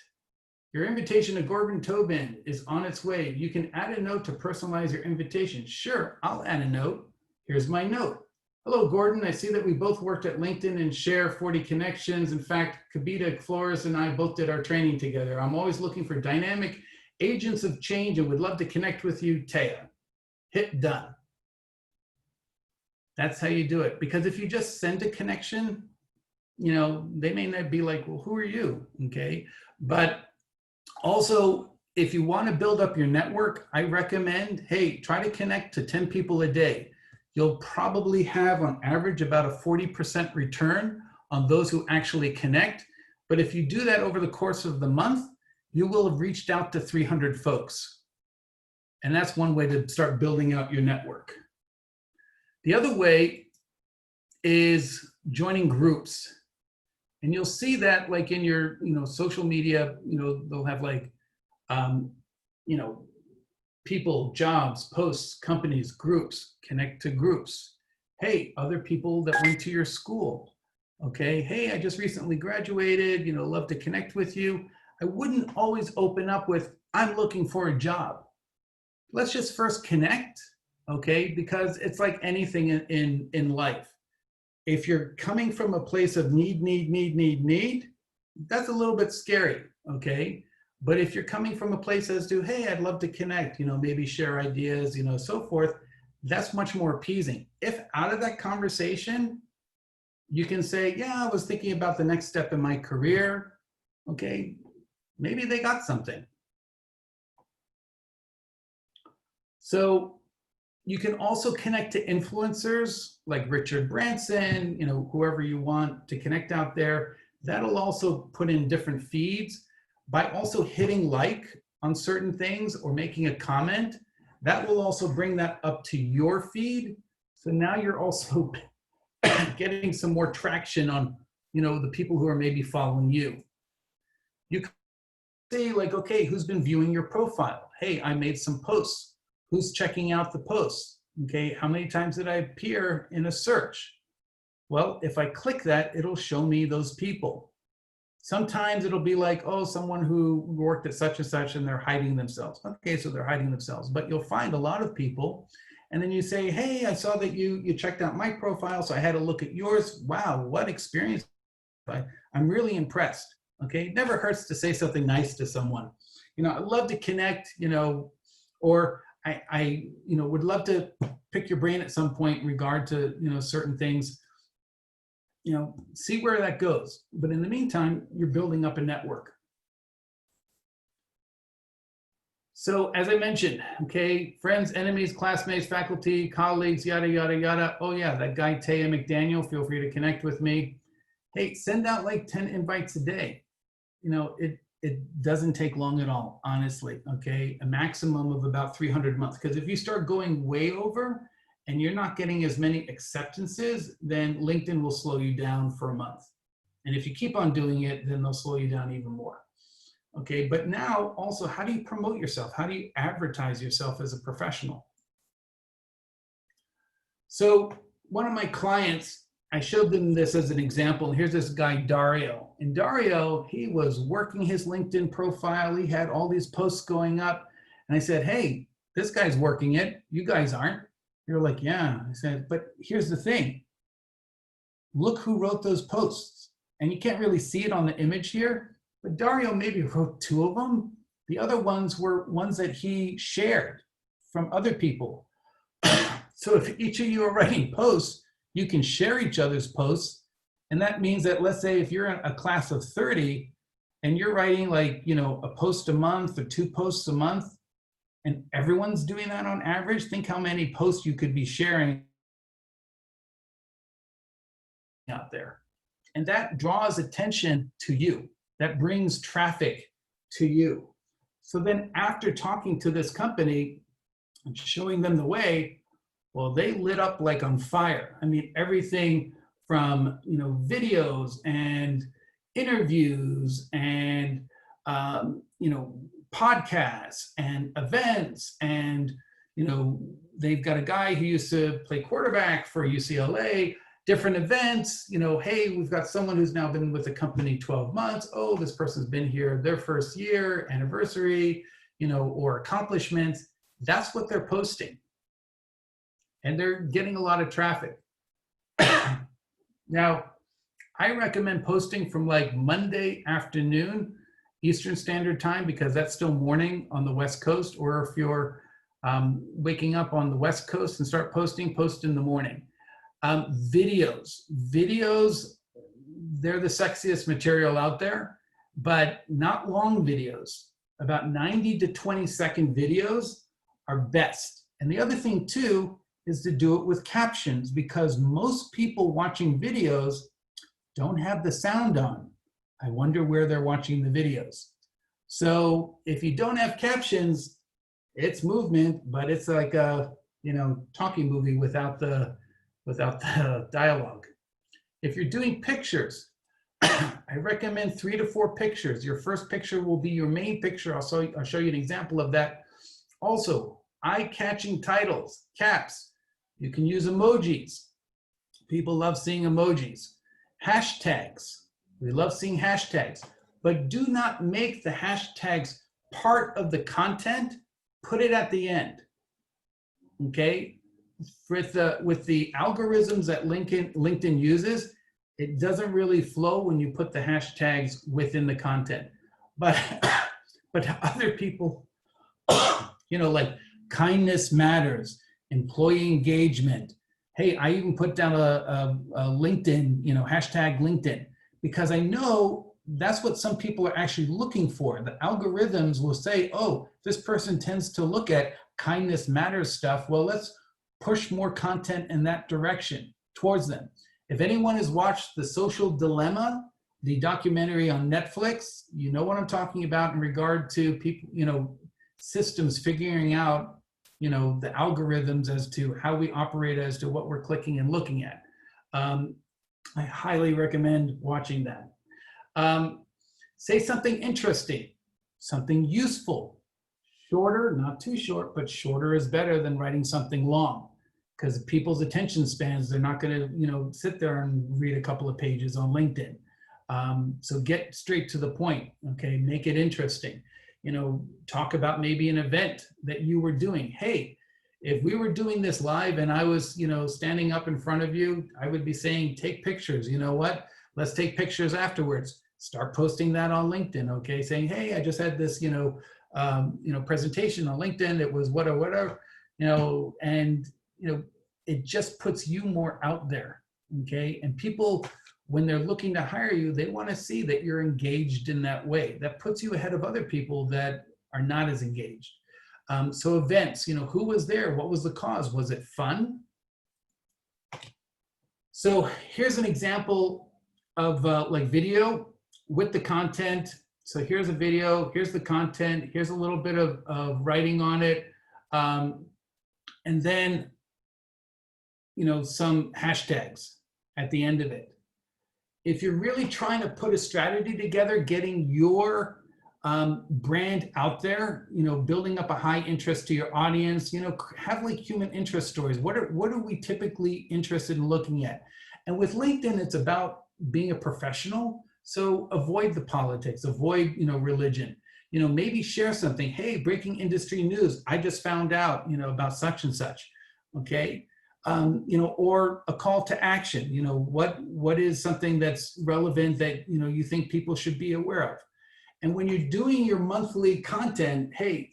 Your invitation to Gordon Tobin is on its way. You can add a note to personalize your invitation. Sure, I'll add a note. Here's my note. Hello, Gordon. I see that we both worked at LinkedIn and share 40 connections. In fact, Kavita Flores and I both did our training together. I'm always looking for dynamic agents of change and would love to connect with you, Taya. Hit done. That's how you do it. Because if you just send a connection, you know, they may not be like, well, who are you? Okay. But also, if you want to build up your network, I recommend, hey, try to connect to 10 people a day. You'll probably have on average about a 40% return on those who actually connect. But if you do that over the course of the month, you will have reached out to 300 folks. And that's one way to start building out your network. The other way is joining groups. And you'll see that like in your, you know, social media, you know, they'll have like, you know, people, jobs, posts, companies, groups, connect to groups. Hey, other people that went to your school. Okay, hey, I just recently graduated, you know, love to connect with you. I wouldn't always open up with, I'm looking for a job. Let's just first connect, okay? Because it's like anything in life. If you're coming from a place of need, that's a little bit scary, okay? But if you're coming from a place as to, hey, I'd love to connect, you know, maybe share ideas, you know, so forth, that's much more appeasing. If out of that conversation, you can say, yeah, I was thinking about the next step in my career, okay, maybe they got something. So you can also connect to influencers like Richard Branson, you know, whoever you want to connect out there. That'll also put in different feeds. By also hitting like on certain things or making a comment, that will also bring that up to your feed. So now you're also getting some more traction on, you know, the people who are maybe following you. You can say like, okay, who's been viewing your profile? Hey, I made some posts. Who's checking out the posts? Okay, how many times did I appear in a search? Well, if I click that, it'll show me those people. Sometimes it'll be like, oh, someone who worked at such and such and they're hiding themselves. Okay, so they're hiding themselves, but you'll find a lot of people. And then you say, hey, I saw that you checked out my profile, so I had a look at yours. Wow, what experience. I'm really impressed. Okay, it never hurts to say something nice to someone. You know, I'd love to connect, you know, or I you know, would love to pick your brain at some point in regard to, you know, certain things. You know, see where that goes. But in the meantime, you're building up a network. So as I mentioned, okay, friends, enemies, classmates, faculty, colleagues, yada, yada, yada. Oh yeah, that guy, Taya McDaniel, feel free to connect with me. Hey, send out like 10 invites a day. You know, it doesn't take long at all, honestly, okay? A maximum of about 300 a month. Because if you start going way over, and you're not getting as many acceptances, then LinkedIn will slow you down for a month. And if you keep on doing it, then they'll slow you down even more. Okay, but now also, how do you promote yourself? How do you advertise yourself as a professional? So one of my clients, I showed them this as an example. Here's this guy, Dario. And Dario, he was working his LinkedIn profile. He had all these posts going up. And I said, hey, this guy's working it. You guys aren't. You're like, yeah. I said, but here's the thing. Look who wrote those posts. And you can't really see it on the image here, but Dario maybe wrote 2 of them. The other ones were ones that he shared from other people. So if each of you are writing posts, you can share each other's posts. And that means that, let's say if you're in a class of 30 and you're writing like, you know, a post a month or 2 posts a month, and everyone's doing that on average, think how many posts you could be sharing out there. And that draws attention to you. That brings traffic to you. So then after talking to this company and showing them the way, well, they lit up like on fire. I mean, everything from, you know, videos and interviews and, you know, podcasts and events. And, you know, they've got a guy who used to play quarterback for UCLA, different events, you know, hey, we've got someone who's now been with the company 12 months. Oh, this person's been here their first year, anniversary, you know, or accomplishments. That's what they're posting. And they're getting a lot of traffic. Now, I recommend posting from like Monday afternoon, Eastern Standard Time, because that's still morning on the West Coast, or if you're waking up on the West Coast and start posting, post in the morning. Videos, they're the sexiest material out there, but not long videos. About 90 to 20-second videos are best. And the other thing too is to do it with captions, because most people watching videos don't have the sound on. I wonder where they're watching the videos. So if you don't have captions, it's movement, but it's like a, you know, talking movie without the dialogue. If you're doing pictures, I recommend 3 to 4 pictures. Your first picture will be your main picture. I'll show you an example of that. Also, eye-catching titles, caps. You can use emojis. People love seeing emojis. Hashtags. We love seeing hashtags, but do not make the hashtags part of the content. Put it at the end, okay? With the algorithms that LinkedIn uses, it doesn't really flow when you put the hashtags within the content. But other people, you know, like kindness matters, employee engagement. Hey, I even put down a LinkedIn, you know, hashtag LinkedIn, because I know that's what some people are actually looking for. The algorithms will say, oh, this person tends to look at kindness matters stuff. Well, let's push more content in that direction towards them. If anyone has watched The Social Dilemma, the documentary on Netflix, you know what I'm talking about in regard to people, you know, systems figuring out, you know, the algorithms as to how we operate, as to what we're clicking and looking at. I highly recommend watching that. Say something interesting, something useful. Shorter, not too short, but shorter is better than writing something long, because people's attention spans, they're not going to, you know, sit there and read a couple of pages on LinkedIn. So get straight to the point, okay? Make it interesting. You know, talk about maybe an event that you were doing. Hey, if we were doing this live and I was, you know, standing up in front of you, I would be saying, take pictures. You know what? Let's take pictures afterwards. Start posting that on LinkedIn, okay? Saying, hey, I just had this, you know, presentation on LinkedIn. It was whatever, you know, and, you know, it just puts you more out there, okay? And people, when they're looking to hire you, they want to see that you're engaged in that way. That puts you ahead of other people that are not as engaged. So events, you know, who was there? What was the cause? Was it fun? So here's an example of like video with the content. So here's a video, here's the content, here's a little bit of writing on it. And then, you know, some hashtags at the end of it. If you're really trying to put a strategy together, getting your brand out there, you know, building up a high interest to your audience, you know, have like human interest stories. What are we typically interested in looking at? And with LinkedIn, it's about being a professional. So avoid the politics, avoid, you know, religion. maybe share something. Hey, breaking industry news. I just found out, about such and such. Okay. Or a call to action, what is something that's relevant that, you think people should be aware of. And when you're doing your monthly content, hey,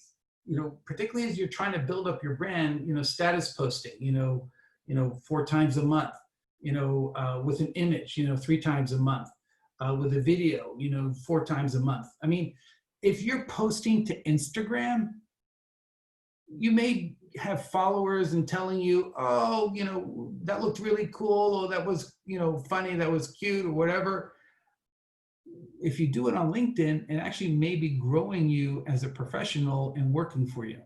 particularly as you're trying to build up your brand, status posting, 4 times a month, with an image, 3 times a month, with a video, 4 times a month. I mean, if you're posting to Instagram, you may have followers and telling you, oh, that looked really cool, or that was, funny, that was cute, or whatever. If you do it on LinkedIn, it actually may be growing you as a professional and working for you.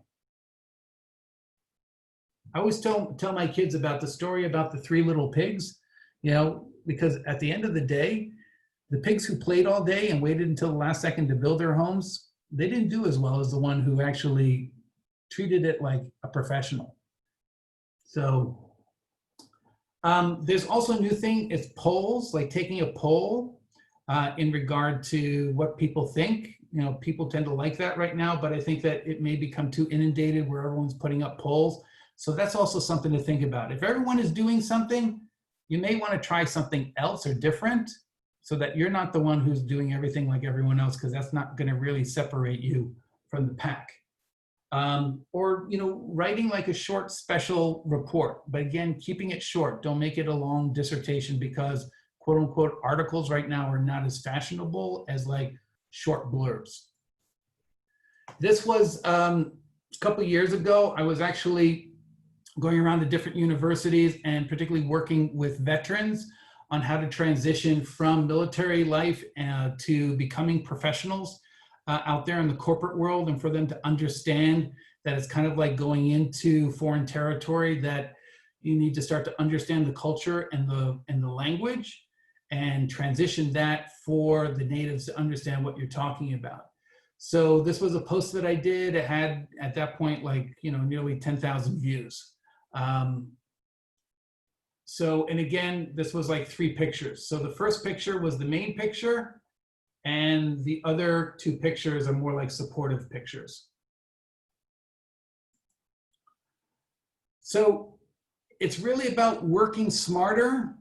I always tell my kids about the story about the 3 little pigs, because at the end of the day, the pigs who played all day and waited until the last second to build their homes, they didn't do as well as the one who actually treated it like a professional. So there's also a new thing, it's polls, like taking a poll in regard to what people think. People tend to like that right now, but I think that it may become too inundated where everyone's putting up polls. So that's also something to think about. If everyone is doing something, you may want to try something else or different so that you're not the one who's doing everything like everyone else, because that's not going to really separate you from the pack. Or, writing like a short special report, but again, keeping it short. Don't make it a long dissertation, because quote unquote articles right now are not as fashionable as like short blurbs. This was a couple of years ago. I was actually going around to different universities and particularly working with veterans on how to transition from military life to becoming professionals out there in the corporate world, and for them to understand that it's kind of like going into foreign territory, that you need to start to understand the culture and the language, and transition that for the natives to understand what you're talking about. So this was a post that I did. It had at that point like nearly 10,000 views. And again, this was like 3 pictures. So the first picture was the main picture, and the other 2 pictures are more like supportive pictures. So it's really about working smarter.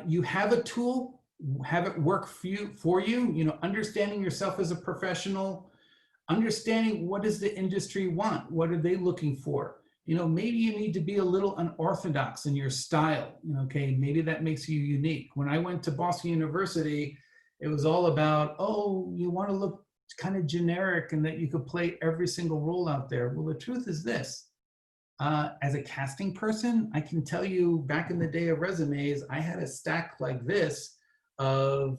You have a tool, have it work for you, understanding yourself as a professional, understanding what does the industry want? What are they looking for? Maybe you need to be a little unorthodox in your style, okay? Maybe that makes you unique. When I went to Boston University, it was all about, oh, you want to look kind of generic and that you could play every single role out there. Well, the truth is this, as a casting person, I can tell you back in the day of resumes, I had a stack like this of,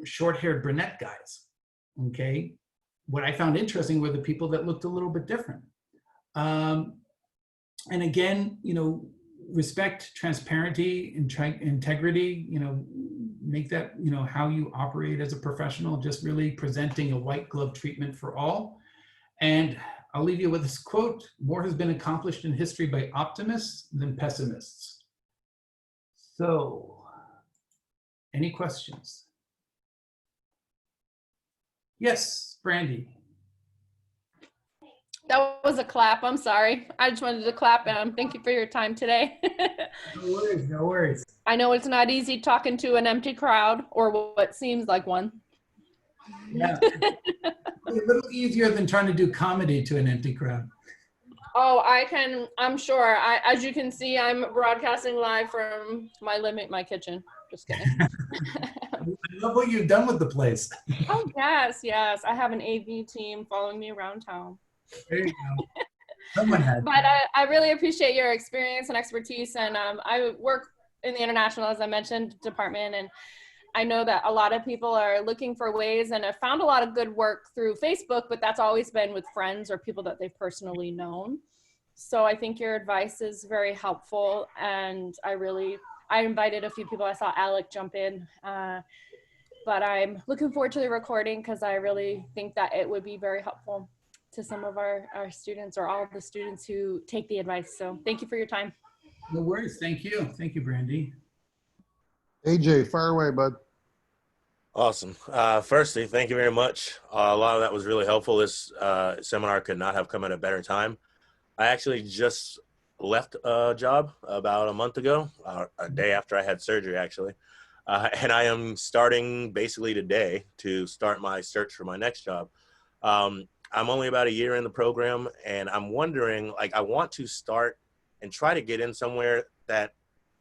short-haired brunette guys, okay? What I found interesting were the people that looked a little bit different. And again, respect, transparency, integrity, make that, how you operate as a professional, just really presenting a white glove treatment for all. And I'll leave you with this quote: more has been accomplished in history by optimists than pessimists. So, any questions? Yes, Brandy. That was a clap. I'm sorry. I just wanted to clap, and thank you for your time today. No worries, no worries. I know it's not easy talking to an empty crowd, or what seems like one. Yeah, a little easier than trying to do comedy to an empty crowd. Oh, I'm sure. As you can see, I'm broadcasting live from my kitchen. Just kidding. I love what you've done with the place. Oh, yes. I have an AV team following me around town. There you go. Someone had. But I really appreciate your experience and expertise. And I work in the international, as I mentioned, department. And I know that a lot of people are looking for ways, and have found a lot of good work through Facebook, but that's always been with friends or people that they've personally known. So I think your advice is very helpful. And I invited a few people. I saw Alec jump in, but I'm looking forward to the recording, because I really think that it would be very helpful to some of our students, or all of the students who take the advice. So thank you for your time. No worries. Thank you. Thank you, Brandy. AJ, fire away, bud. Awesome. Firstly, thank you very much. A lot of that was really helpful. This seminar could not have come at a better time. I actually just left a job about a month ago, a day after I had surgery, actually. And I am starting basically today to start my search for my next job. I'm only about a year in the program, and I'm wondering, like, I want to start and try to get in somewhere that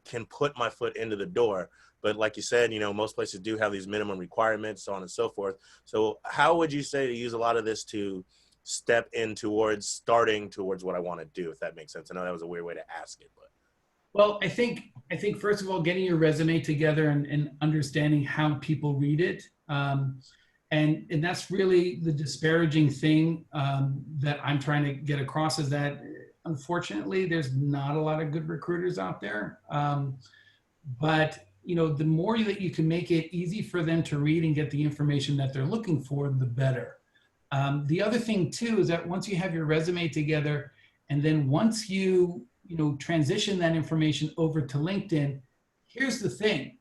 can put my foot into the door. But like you said, most places do have these minimum requirements, so on and so forth. So how would you say to use a lot of this to step in towards starting towards what I want to do, if that makes sense? I know that was a weird way to ask it, but. Well, I think first of all, getting your resume together and understanding how people read it. And that's really the disparaging thing that I'm trying to get across, is that unfortunately there's not a lot of good recruiters out there. But the more that you can make it easy for them to read and get the information that they're looking for, the better. The other thing too is that once you have your resume together, and then once you transition that information over to LinkedIn, here's the thing.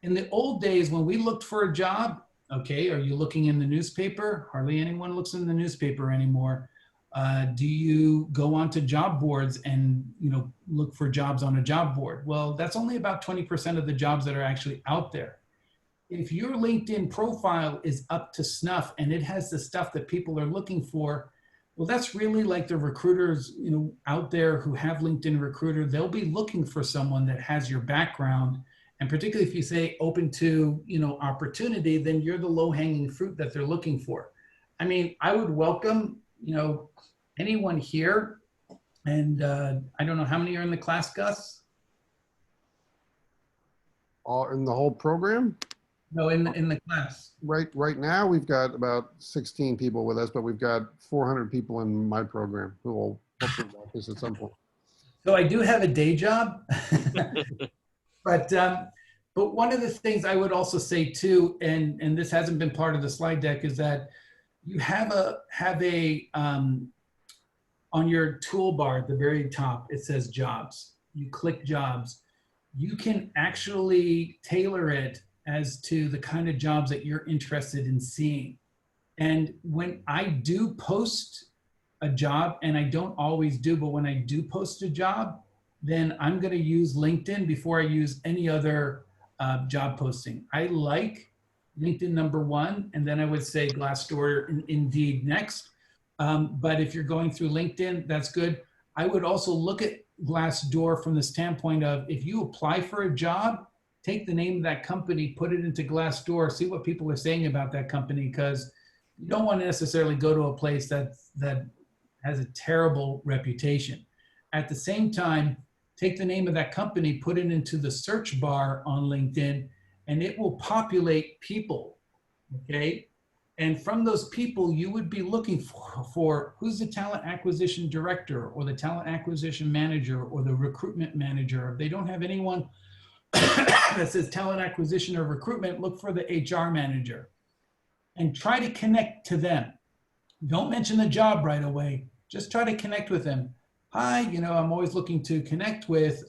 In the old days when we looked for a job, okay, are you looking in the newspaper? Hardly anyone looks in the newspaper anymore. Do you go onto job boards and look for jobs on a job board? Well, that's only about 20% of the jobs that are actually out there. If your LinkedIn profile is up to snuff and it has the stuff that people are looking for, well, that's really like the recruiters out there who have LinkedIn Recruiter. They'll be looking for someone that has your background. And particularly if you say open to opportunity, then you're the low-hanging fruit that they're looking for. I mean, I would welcome anyone here. And I don't know how many are in the class, Gus? All in the whole program? No, in the class. Right now, we've got about 16 people with us, but we've got 400 people in my program who will hopefully watch this at some point. So I do have a day job, but one of the things I would also say too, and this hasn't been part of the slide deck, is that you have a on your toolbar at the very top, it says jobs. You click jobs. You can actually tailor it as to the kind of jobs that you're interested in seeing. And when I do post a job, and I don't always do, but when I do post a job, then I'm going to use LinkedIn before I use any other job posting. I like LinkedIn #1, and then I would say Glassdoor and Indeed next. But if you're going through LinkedIn, that's good. I would also look at Glassdoor from the standpoint of, if you apply for a job, take the name of that company, put it into Glassdoor, see what people are saying about that company, because you don't want to necessarily go to a place that has a terrible reputation. At the same time, take the name of that company, put it into the search bar on LinkedIn, and it will populate people, okay? And from those people, you would be looking for who's the talent acquisition director or the talent acquisition manager or the recruitment manager. If they don't have anyone that says talent acquisition or recruitment, look for the HR manager and try to connect to them. Don't mention the job right away. Just try to connect with them. Hi, I'm always looking to connect with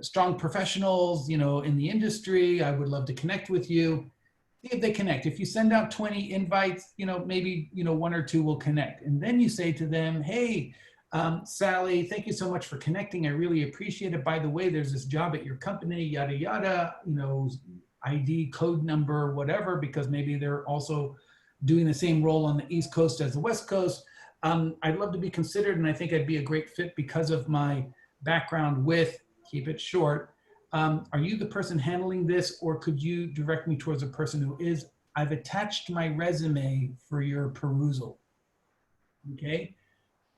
strong professionals, in the industry. I would love to connect with you. See if they connect. If you send out 20 invites, maybe, 1 or 2 will connect. And then you say to them, hey, Sally, thank you so much for connecting. I really appreciate it. By the way, there's this job at your company, yada, yada, ID, code number, whatever, because maybe they're also doing the same role on the East Coast as the West Coast. I'd love to be considered, and I think I'd be a great fit because of my background with, keep it short. Are you the person handling this, or could you direct me towards a person who is? I've attached my resume for your perusal, okay?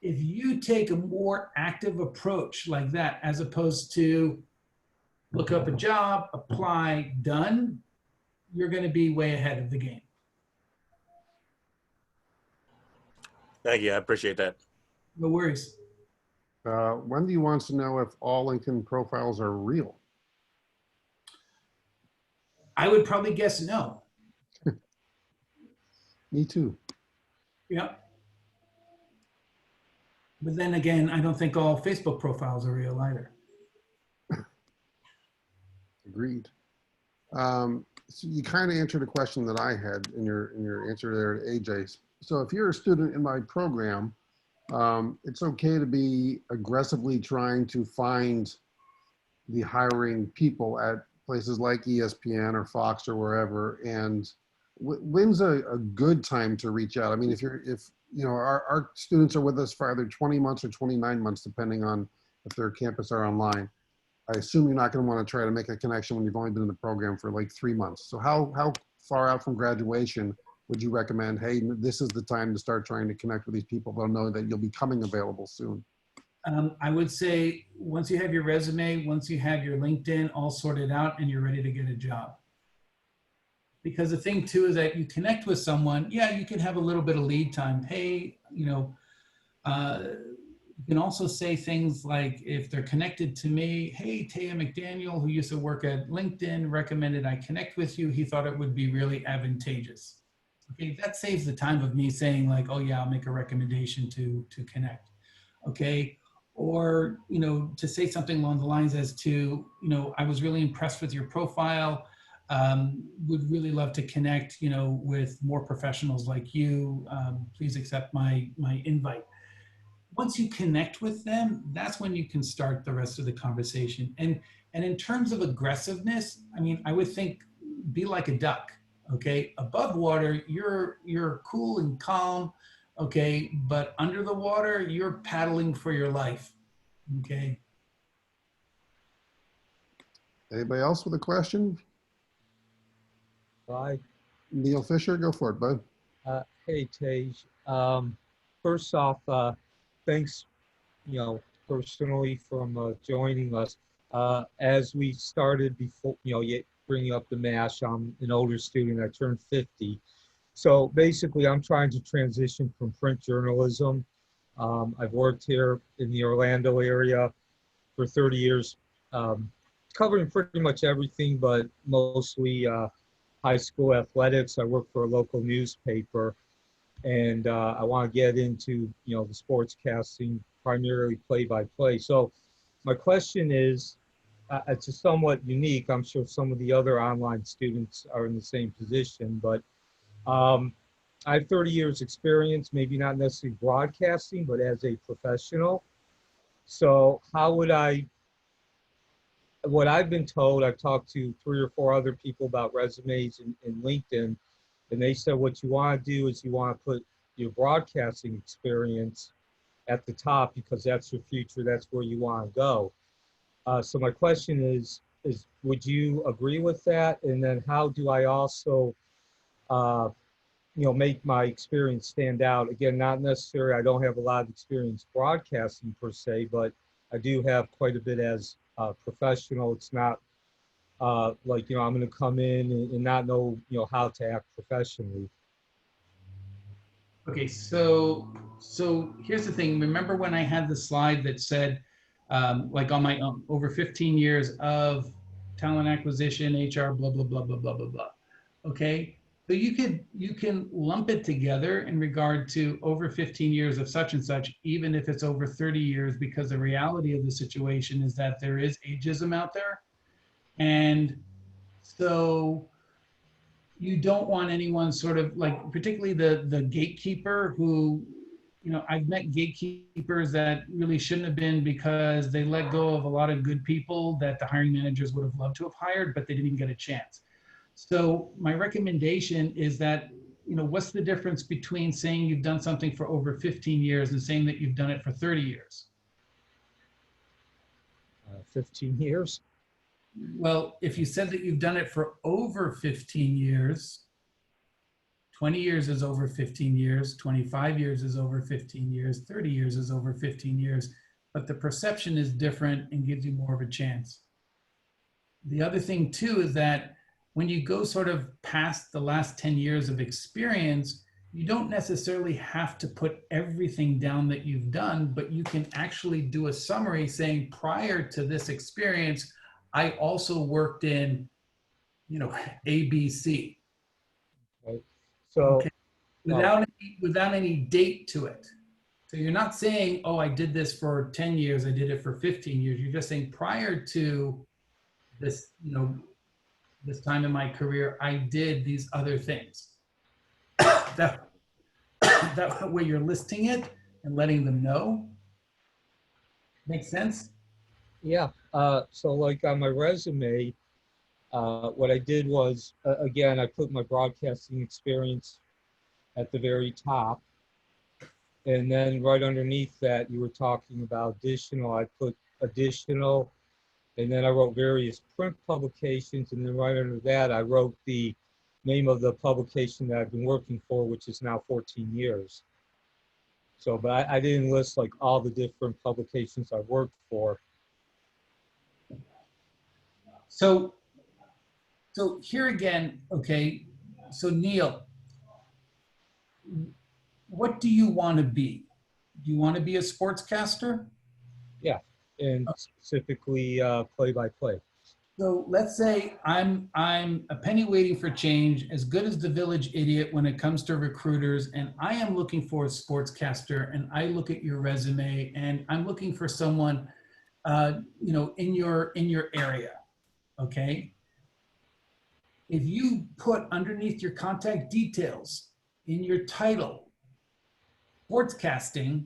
If you take a more active approach like that, as opposed to look up a job, apply, done, you're going to be way ahead of the game. Thank you. I appreciate that. No worries. Wendy wants to know if all LinkedIn profiles are real. I would probably guess no. Me too. Yeah. But then again, I don't think all Facebook profiles are real either. Agreed. so you kind of answered a question that I had in your answer there to AJ. So if you're a student in my program, it's okay to be aggressively trying to find the hiring people at places like ESPN or Fox or wherever. And when's a good time to reach out? I mean, if you know, our students are with us for either 20 months or 29 months, depending on if their campus are online. I assume you're not going to want to try to make a connection when you've only been in the program for like 3 months. So how far out from graduation would you recommend, hey, this is the time to start trying to connect with these people? They'll know that you'll be coming available soon. I would say once you have your resume, once you have your LinkedIn all sorted out and you're ready to get a job. Because the thing too is that you connect with someone, yeah, you can have a little bit of lead time. Hey, you know, you can also say things like, if they're connected to me, hey, Taya McDaniel, who used to work at LinkedIn, recommended I connect with you. He thought it would be really advantageous. Okay, that saves the time of me saying like, oh yeah, I'll make a recommendation to connect. Okay, or, you know, to say something along the lines as to, you know, I was really impressed with your profile. Would really love to connect, you know, with more professionals like you. Please accept my invite. Once you connect with them, that's when you can start the rest of the conversation. And in terms of aggressiveness, I mean, I would think be like a duck, okay? Above water, you're cool and calm, okay? But under the water, you're paddling for your life, okay? Anybody else with a question? Hi. Neil Fisher, go for it, bud. Hey, Tej. First off, thanks, you know, personally from joining us. As we started before, you know, bringing up the MASH, I'm an older student. I turned 50. So basically, I'm trying to transition from print journalism. I've worked here in the Orlando area for 30 years, covering pretty much everything, but mostly high school athletics. I work for a local newspaper, and I want to get into, you know, the sportscasting, primarily play-by-play. So my question is, it's somewhat unique. I'm sure some of the other online students are in the same position, but I have 30 years experience, maybe not necessarily broadcasting, but as a professional. So how would what I've been told, I've talked to 3 or 4 other people about resumes in LinkedIn, and they said what you want to do is you want to put your broadcasting experience at the top because that's your future, that's where you want to go. So my question is would you agree with that? And then how do I also, you know, make my experience stand out? Again, not necessarily, I don't have a lot of experience broadcasting per se, but I do have quite a bit as professional. It's not like, you know, I'm going to come in and not know, you know, how to act professionally. Okay, so here's the thing. Remember when I had the slide that said, like on my own, over 15 years of talent acquisition, HR, blah, blah, blah, blah, blah, blah, blah. Okay, so you can lump it together in regard to over 15 years of such and such, even if it's over 30 years, because the reality of the situation is that there is ageism out there. And so you don't want anyone sort of like, particularly the gatekeeper who, you know, I've met gatekeepers that really shouldn't have been because they let go of a lot of good people that the hiring managers would have loved to have hired, but they didn't even get a chance. So my recommendation is that, you know, what's the difference between saying you've done something for over 15 years and saying that you've done it for 30 years? 15 years. Well, if you said that you've done it for over 15 years, 20 years is over 15 years, 25 years is over 15 years, 30 years is over 15 years, but the perception is different and gives you more of a chance. The other thing too is that when you go sort of past the last 10 years of experience, you don't necessarily have to put everything down that you've done, but you can actually do a summary saying, prior to this experience, I also worked in, you know, ABC. Right. So okay. Without any date to it. So you're not saying, oh, I did this for 10 years, I did it for 15 years. You're just saying prior to this, you know, this time in my career, I did these other things. that, that way you're listing it and letting them know. Make sense? Yeah. So like on my resume, what I did was, again, I put my broadcasting experience at the very top. And then right underneath that, you were talking about additional. I put additional, and then I wrote various print publications. And then right under that, I wrote the name of the publication that I've been working for, which is now 14 years. So, but I didn't list like all the different publications I worked for. So here again, okay, so Neil, what do you want to be? Do you want to be a sportscaster? Yeah, and specifically play-by-play. So let's say I'm a penny waiting for change, as good as the village idiot when it comes to recruiters, and I am looking for a sportscaster, and I look at your resume, and I'm looking for someone, you know, in your area, okay? If you put underneath your contact details in your title, sportscasting,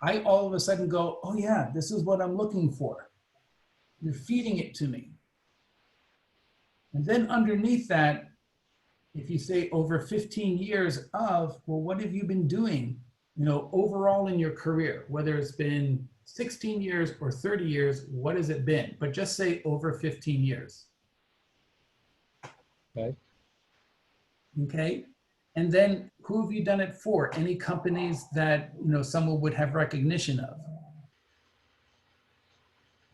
I all of a sudden go, oh yeah, this is what I'm looking for. You're feeding it to me. And then underneath that, if you say over 15 years of, well, what have you been doing, you know, overall in your career, whether it's been 16 years or 30 years, what has it been? But just say over 15 years. Okay. Okay. And then who have you done it for? Any companies that, you know, someone would have recognition of.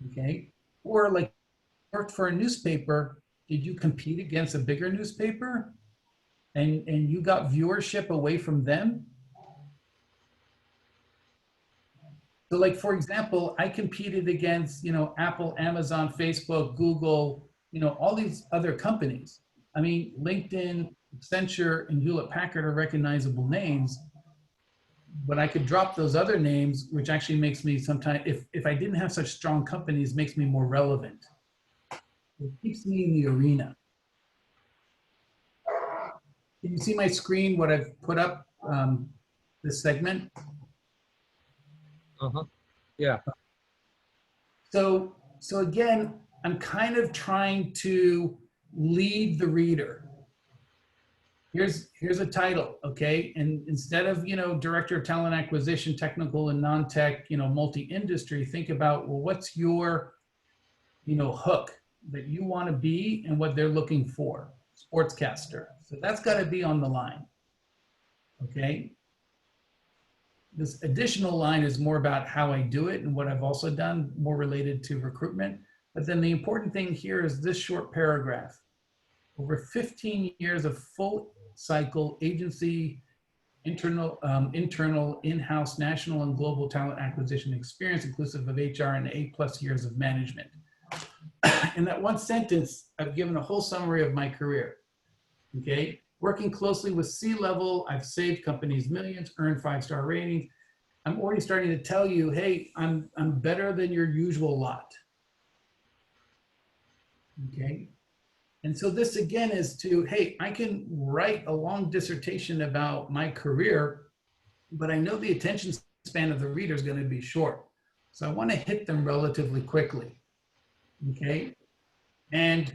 Okay. Or like worked for a newspaper, did you compete against a bigger newspaper and you got viewership away from them? So like, for example, I competed against, you know, Apple, Amazon, Facebook, Google, you know, all these other companies. I mean, LinkedIn, Accenture, and Hewlett Packard are recognizable names, but I could drop those other names, which actually makes me sometimes, if I didn't have such strong companies, makes me more relevant. It keeps me in the arena. Can you see my screen, what I've put up, this segment? Uh-huh. Yeah. So again, I'm kind of trying to lead the reader. Here's a title, okay? And instead of, you know, director of talent acquisition, technical and non-tech, you know, multi-industry, think about, well, what's your, you know, hook that you want to be and what they're looking for? Sportscaster. So that's got to be on the line, okay? This additional line is more about how I do it and what I've also done, more related to recruitment. But then the important thing here is this short paragraph. Over 15 years of full cycle agency, internal, in-house, national and global talent acquisition experience, inclusive of HR and 8+ years of management. In that one sentence, I've given a whole summary of my career, okay? Working closely with C-level, I've saved companies millions, earned 5-star ratings. I'm already starting to tell you, hey, I'm better than your usual lot, okay? And so this again is to, hey, I can write a long dissertation about my career, but I know the attention span of the reader is going to be short. So I want to hit them relatively quickly, okay? And,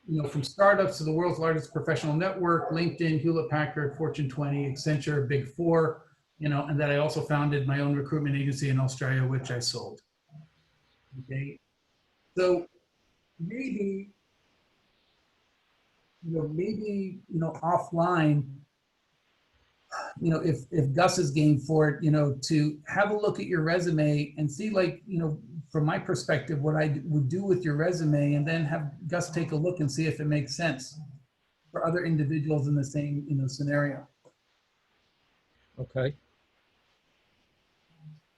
you know, from startups to the world's largest professional network, LinkedIn, Hewlett Packard, Fortune 20, Accenture, Big Four, you know, and that I also founded my own recruitment agency in Australia, which I sold, okay? So maybe, maybe offline, if Gus is game for it, to have a look at your resume and see, like, from my perspective, what I would do with your resume, and then have Gus take a look and see if it makes sense for other individuals in the same, scenario. Okay.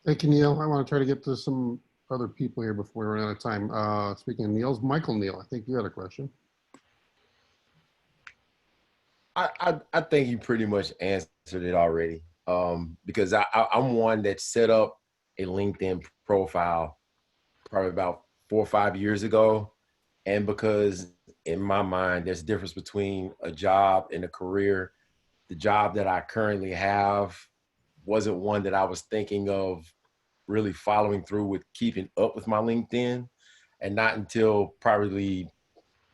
Thank you, Neil. I want to try to get to some other people here before we run out of time. Speaking of Neil's, Michael Neil, I think you had a question. I think you pretty much answered it already, because I'm one that set up a LinkedIn profile probably about 4 or 5 years ago, And because in my mind, there's a difference between a job and a career. The job that I currently have wasn't one that I was thinking of really following through with keeping up with my LinkedIn. And not until probably,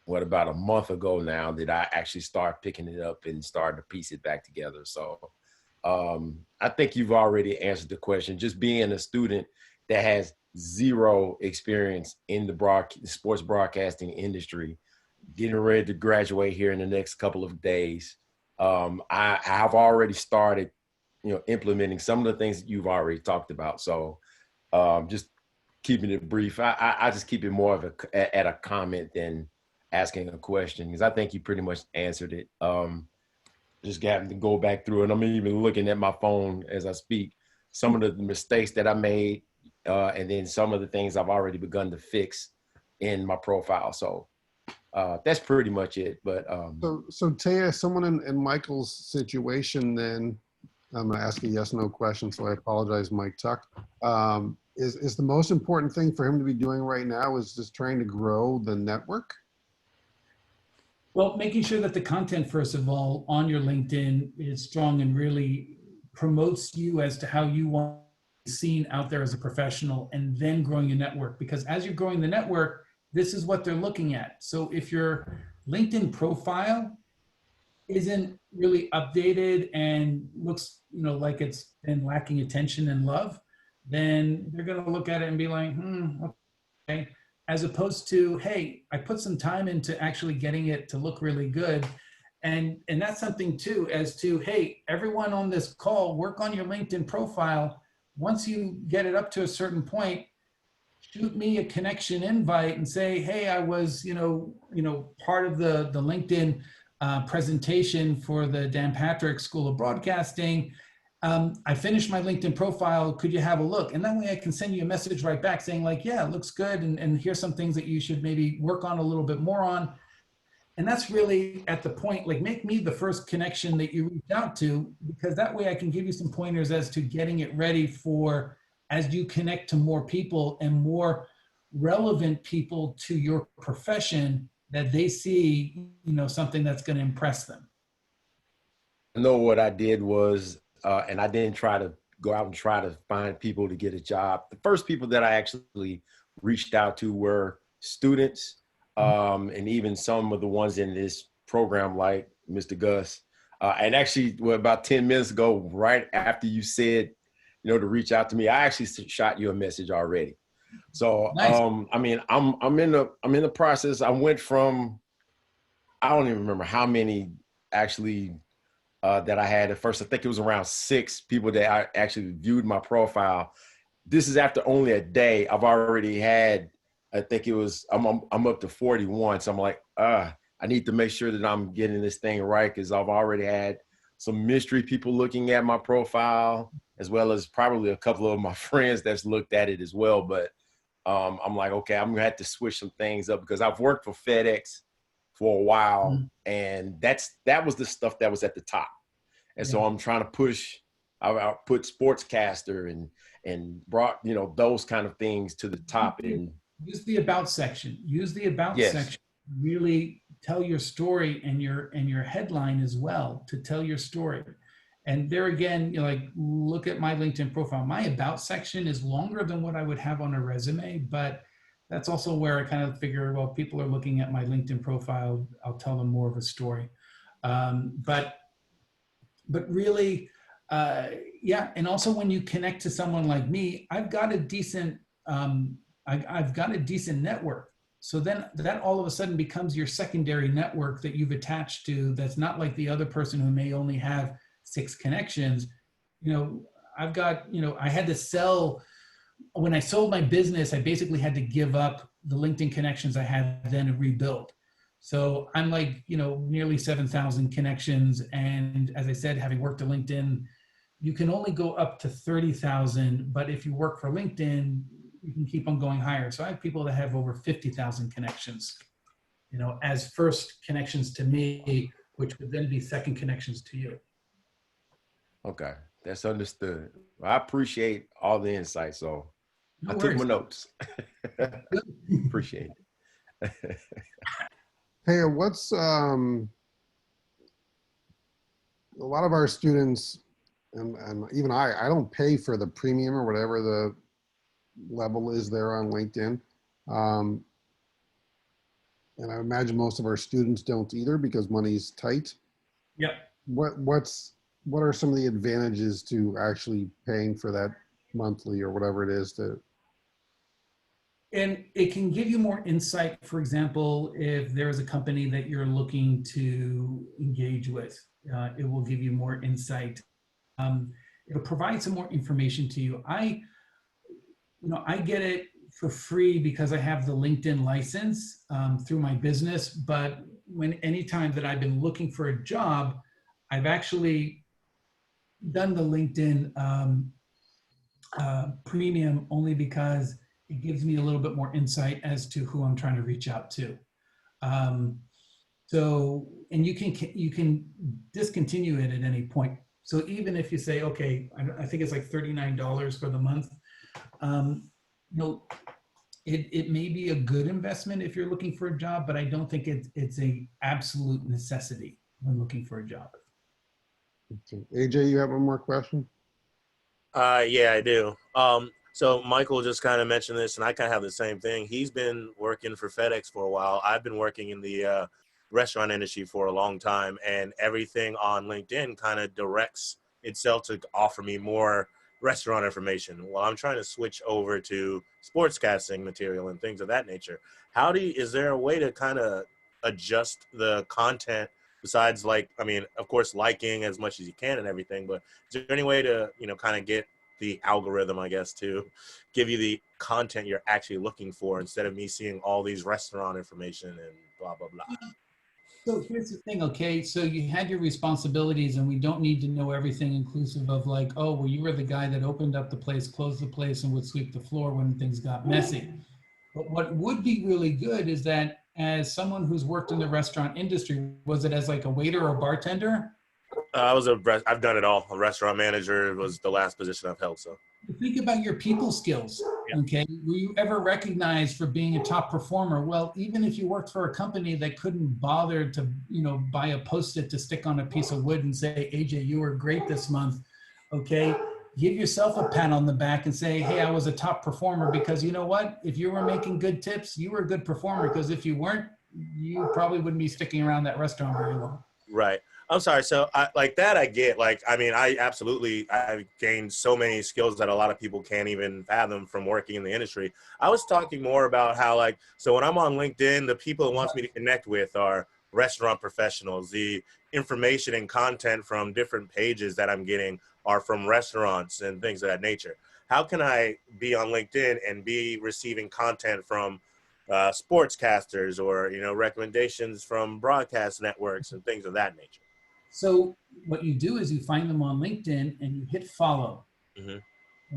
about a month ago now did I actually start picking it up and starting to piece it back together. So I think you've already answered the question. Just being a student that has zero experience in the sports broadcasting industry, getting ready to graduate here in the next couple of days. I have already started, implementing some of the things that you've already talked about. So just keeping it brief, I just keep it more of a comment than asking a question, because I think you pretty much answered it. Just having to go back through it. I'm even looking at my phone as I speak, some of the mistakes that I made, and then some of the things I've already begun to fix in my profile. So that's pretty much it. But so Taya, someone in Michael's situation, then I'm gonna ask a yes/no question, so I apologize, Mike Tuck. Is the most important thing for him to be doing right now is just trying to grow the network? Well, making sure that the content, first of all, on your LinkedIn is strong and really promotes you as to how you want to be seen out there as a professional, and then growing your network. Because as you're growing the network, this is what they're looking at. So if your LinkedIn profile isn't really updated and looks, like it's been lacking attention and love, then they're going to look at it and be like, okay. As opposed to, hey, I put some time into actually getting it to look really good. And that's something too, as to, hey, everyone on this call, work on your LinkedIn profile. Once you get it up to a certain point, shoot me a connection invite and say, hey, I was, part of the LinkedIn presentation for the Dan Patrick School of Broadcasting. I finished my LinkedIn profile. Could you have a look? And that way I can send you a message right back saying like, yeah, it looks good. And here's some things that you should maybe work on a little bit more on. And that's really at the point, like, make me the first connection that you reach out to, because that way I can give you some pointers as to getting it ready for as you connect to more people and more relevant people to your profession, that they see, something that's going to impress them. I know what I did was, and I didn't try to go out and try to find people to get a job. The first people that I actually reached out to were students, and even some of the ones in this program, like Mr. Gus. And actually, about 10 minutes ago, right after you said, to reach out to me, I actually shot you a message already. So, nice. I'm in the process. I went from, I don't even remember how many actually that I had at first. I think it was around 6 people that I actually viewed my profile. This is after only a day. I've already had, I think it was, I'm up to 41. So I'm like, I need to make sure that I'm getting this thing right, because I've already had some mystery people looking at my profile, as well as probably a couple of my friends that's looked at it as well. But I'm like, okay, I'm gonna have to switch some things up, because I've worked for FedEx for a while, and that was the stuff that was at the top. And so I'm trying to push, I put sportscaster and brought, those kind of things to the top. And use the about section. Use the about section. Really tell your story and your headline as well to tell your story. And there again, look at my LinkedIn profile. My about section is longer than what I would have on a resume, but that's also where I kind of figure, well, people are looking at my LinkedIn profile, I'll tell them more of a story. But really, and also when you connect to someone like me, I've got a decent, I've got a decent network. So then that all of a sudden becomes your secondary network that you've attached to. That's not like the other person who may only have 6 connections. I've got, I had to sell, when I sold my business, I basically had to give up the LinkedIn connections I had then and rebuild. So I'm like, nearly 7,000 connections. And as I said, having worked at LinkedIn, you can only go up to 30,000, but if you work for LinkedIn, you can keep on going higher. So I have people that have over 50,000 connections, as first connections to me, which would then be second connections to you. Okay, that's understood. I appreciate all the insight. So No I worries. took my notes. Appreciate it. Hey, what's a lot of our students, and even I don't pay for the premium or whatever the level is there on LinkedIn. Um, and I imagine most of our students don't either because money's tight. Yep. What are some of the advantages to actually paying for that monthly or whatever it is to? And it can give you more insight. For example, if there is a company that you're looking to engage with, it will give you more insight. It'll provide some more information to you. I get it for free because I have the LinkedIn license through my business. But anytime that I've been looking for a job, I've actually done the LinkedIn premium only because it gives me a little bit more insight as to who I'm trying to reach out to. And you can discontinue it at any point. So even if you say, okay, I think it's like $39 for the month, it may be a good investment if you're looking for a job, but I don't think it's a absolute necessity when looking for a job. AJ, you have one more question? Yeah, I do. So Michael just kind of mentioned this, and I kind of have the same thing. He's been working for FedEx for a while. I've been working in the restaurant industry for a long time, and everything on LinkedIn kind of directs itself to offer me more restaurant information. Well, I'm trying to switch over to sportscasting material and things of that nature. Is there a way to kind of adjust the content besides, like, I mean, of course, liking as much as you can and everything, but is there any way to, kind of get the algorithm, I guess, to give you the content you're actually looking for instead of me seeing all these restaurant information and blah, blah, blah? So here's the thing, okay? So you had your responsibilities, and we don't need to know everything inclusive of like, oh, well, you were the guy that opened up the place, closed the place, and would sweep the floor when things got messy. But what would be really good is that as someone who's worked in the restaurant industry, was it as like a waiter or bartender? I've done it all. A restaurant manager was the last position I've held, so. Think about your people skills, okay? Were you ever recognized for being a top performer? Well, even if you worked for a company that couldn't bother to, buy a Post-it to stick on a piece of wood and say, AJ, you were great this month, okay? Give yourself a pat on the back and say, hey, I was a top performer, because you know what? If you were making good tips, you were a good performer, because if you weren't, you probably wouldn't be sticking around that restaurant very long. Right. I'm sorry. So like that, I get. Like, I mean, I've gained so many skills that a lot of people can't even fathom from working in the industry. I was talking more about how, so when I'm on LinkedIn, the people it wants me to connect with are restaurant professionals. The information and content from different pages that I'm getting are from restaurants and things of that nature. How can I be on LinkedIn and be receiving content from sportscasters or, recommendations from broadcast networks and things of that nature? So what you do is you find them on LinkedIn and you hit follow. Mm-hmm.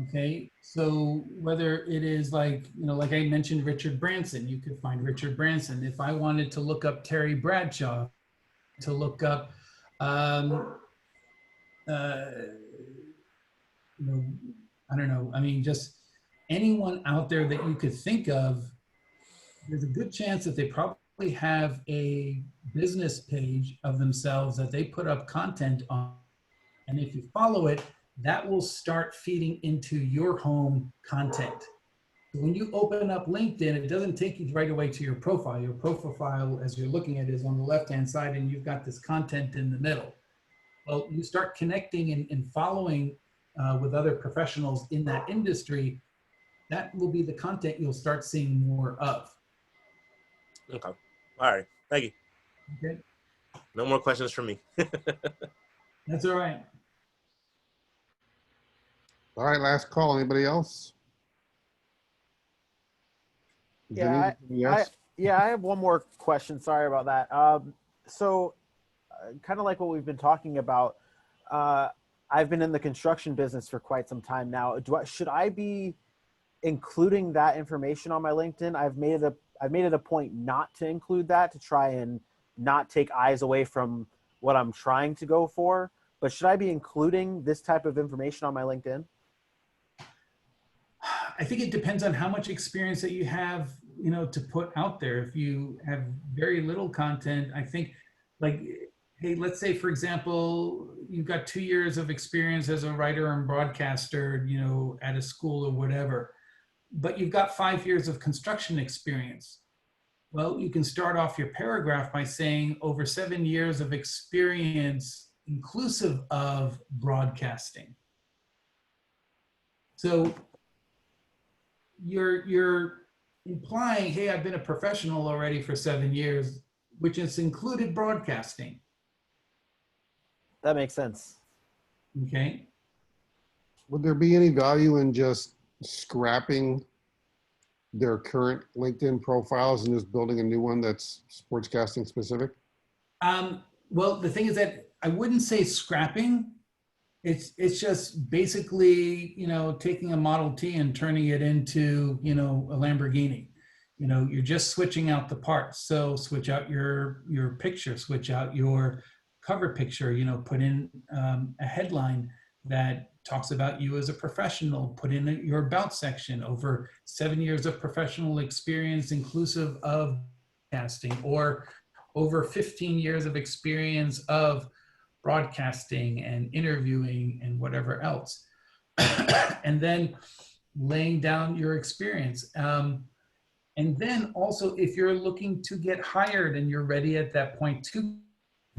Okay. So whether it is like I mentioned, Richard Branson, you could find Richard Branson. If I wanted to look up Terry Bradshaw, to look up, I don't know. I mean, just anyone out there that you could think of, there's a good chance that they probably have a business page of themselves that they put up content on. And if you follow it, that will start feeding into your home content. So when you open up LinkedIn, it doesn't take you right away to your profile. Your profile, as you're looking at it, is on the left-hand side, and you've got this content in the middle. Well, you start connecting and following with other professionals in that industry, that will be the content you'll start seeing more of. Okay. All right. Thank you. Okay. No more questions from me. That's all right. All right, last call. Anybody else? Yeah, I have one more question. Sorry about that. So kind of like what we've been talking about, I've been in the construction business for quite some time now. Should I be including that information on my LinkedIn? I've made it a point not to include that, to try and not take eyes away from what I'm trying to go for. But should I be including this type of information on my LinkedIn? I think it depends on how much experience that you have to put out there. If you have very little content, I think, like, hey, let's say, for example, you've got 2 years of experience as a writer and broadcaster, at a school or whatever, but you've got 5 years of construction experience. Well, you can start off your paragraph by saying over 7 years of experience inclusive of broadcasting. So you're implying, hey, I've been a professional already for 7 years, which has included broadcasting. That makes sense. Okay. Would there be any value in just scrapping their current LinkedIn profiles and just building a new one that's sportscasting specific? Well, the thing is that I wouldn't say scrapping. It's just basically, taking a Model T and turning it into, a Lamborghini. You're just switching out the parts. So switch out your picture, switch out your cover picture, put in a headline that talks about you as a professional, put in your about section, over 7 years of professional experience inclusive of casting, or over 15 years of experience of broadcasting and interviewing and whatever else. And then laying down your experience. And then also, if you're looking to get hired and you're ready at that point too,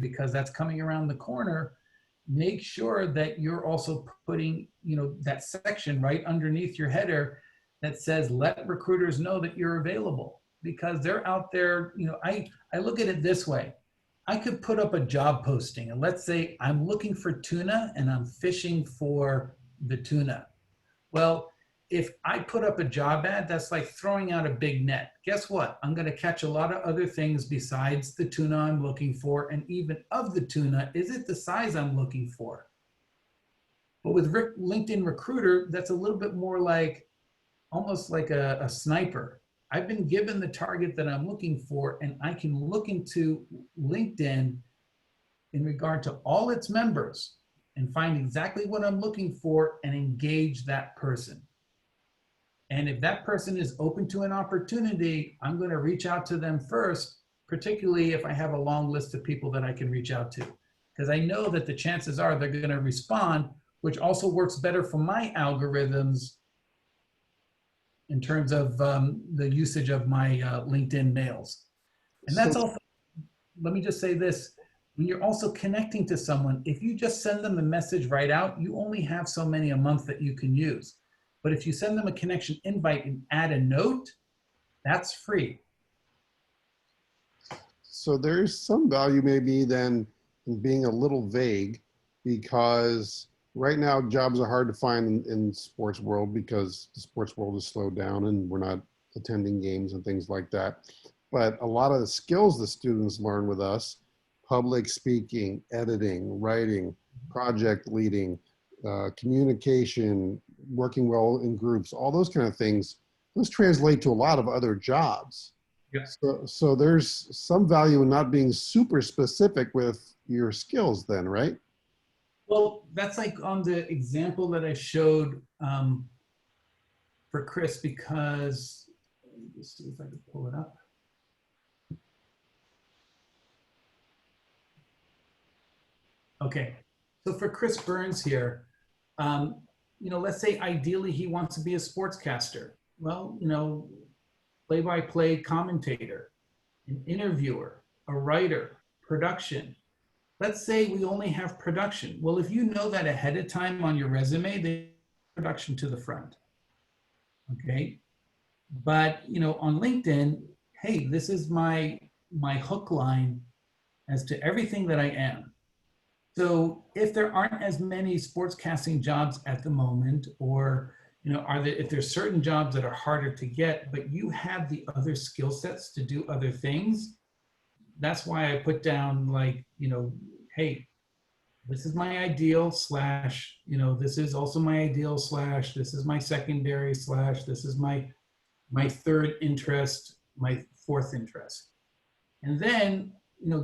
because that's coming around the corner, make sure that you're also putting, that section right underneath your header that says, let recruiters know that you're available, because they're out there. I look at it this way. I could put up a job posting, and let's say I'm looking for tuna and I'm fishing for the tuna. Well, if I put up a job ad, that's like throwing out a big net. Guess what? I'm going to catch a lot of other things besides the tuna I'm looking for. And even of the tuna, is it the size I'm looking for? But with LinkedIn Recruiter, that's a little bit more like, almost like a sniper. I've been given the target that I'm looking for, and I can look into LinkedIn in regard to all its members and find exactly what I'm looking for and engage that person. And if that person is open to an opportunity, I'm going to reach out to them first, particularly if I have a long list of people that I can reach out to, because I know that the chances are they're going to respond, which also works better for my algorithms in terms of the usage of my LinkedIn mails. And that's also, let me just say this, when you're also connecting to someone, if you just send them a message right out, you only have so many a month that you can use. But if you send them a connection invite and add a note, that's free. So there's some value maybe then in being a little vague, because right now jobs are hard to find in sports world because the sports world is slowed down and we're not attending games and things like that. But a lot of the skills the students learn with us, public speaking, editing, writing, project leading, communication, working well in groups, all those kind of things, those translate to a lot of other jobs. Yes. So there's some value in not being super specific with your skills then, right? Well, that's like on the example that I showed for Chris, because let me just see if I can pull it up. Okay, so for Chris Burns here, let's say ideally he wants to be a sportscaster. Well, play-by-play commentator, an interviewer, a writer, production. Let's say we only have production. Well, if you know that ahead of time on your resume, they production to the front. Okay, but on LinkedIn, hey, this is my hook line as to everything that I am. So if there aren't as many sportscasting jobs at the moment, or if there's certain jobs that are harder to get, but you have the other skill sets to do other things, that's why I put down hey, this is my ideal / this is also my ideal / this is my secondary / this is my third interest, my fourth interest. And then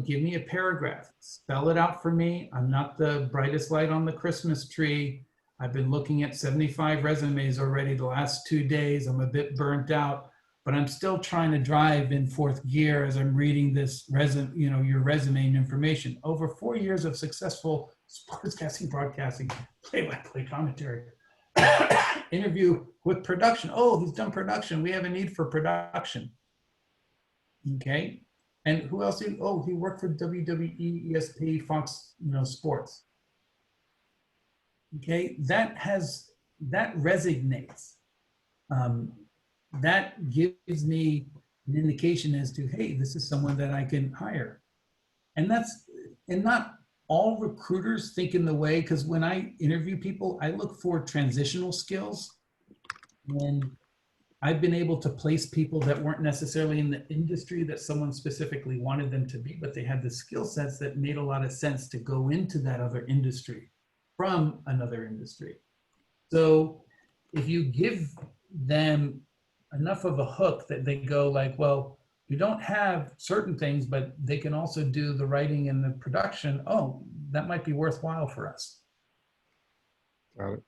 give me a paragraph, spell it out for me. I'm not the brightest light on the Christmas tree. I've been looking at 75 resumes already the last 2 days. I'm a bit burnt out, but I'm still trying to drive in fourth gear as I'm reading this resume, your resume and information. Over 4 years of successful sportscasting, broadcasting, play-by-play commentary, interview with production. Oh, he's done production. We have a need for production. Okay. And who else? He worked for WWE, ESP, Fox, Sports. Okay. That resonates. That gives me an indication as to, hey, this is someone that I can hire. And not all recruiters think in the way, because when I interview people, I look for transitional skills. And I've been able to place people that weren't necessarily in the industry that someone specifically wanted them to be, but they had the skill sets that made a lot of sense to go into that other industry from another industry. So if you give them enough of a hook that they go like, well, you don't have certain things, but they can also do the writing and the production. Oh, that might be worthwhile for us. Got it.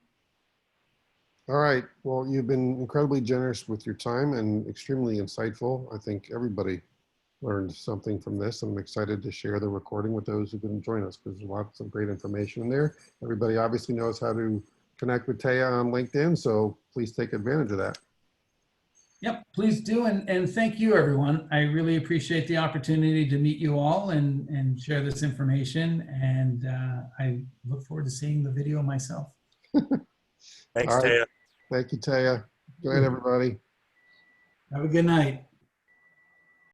All right. Well, you've been incredibly generous with your time and extremely insightful. I think everybody learned something from this. I'm excited to share the recording with those who couldn't join us because there's lots of great information in there. Everybody obviously knows how to connect with Taya on LinkedIn, so please take advantage of that. Yep, please do. And thank you, everyone. I really appreciate the opportunity to meet you all and share this information. And I look forward to seeing the video myself. Thanks, All right. Taya. Thank you, Taya. Good night, everybody. Have a good night.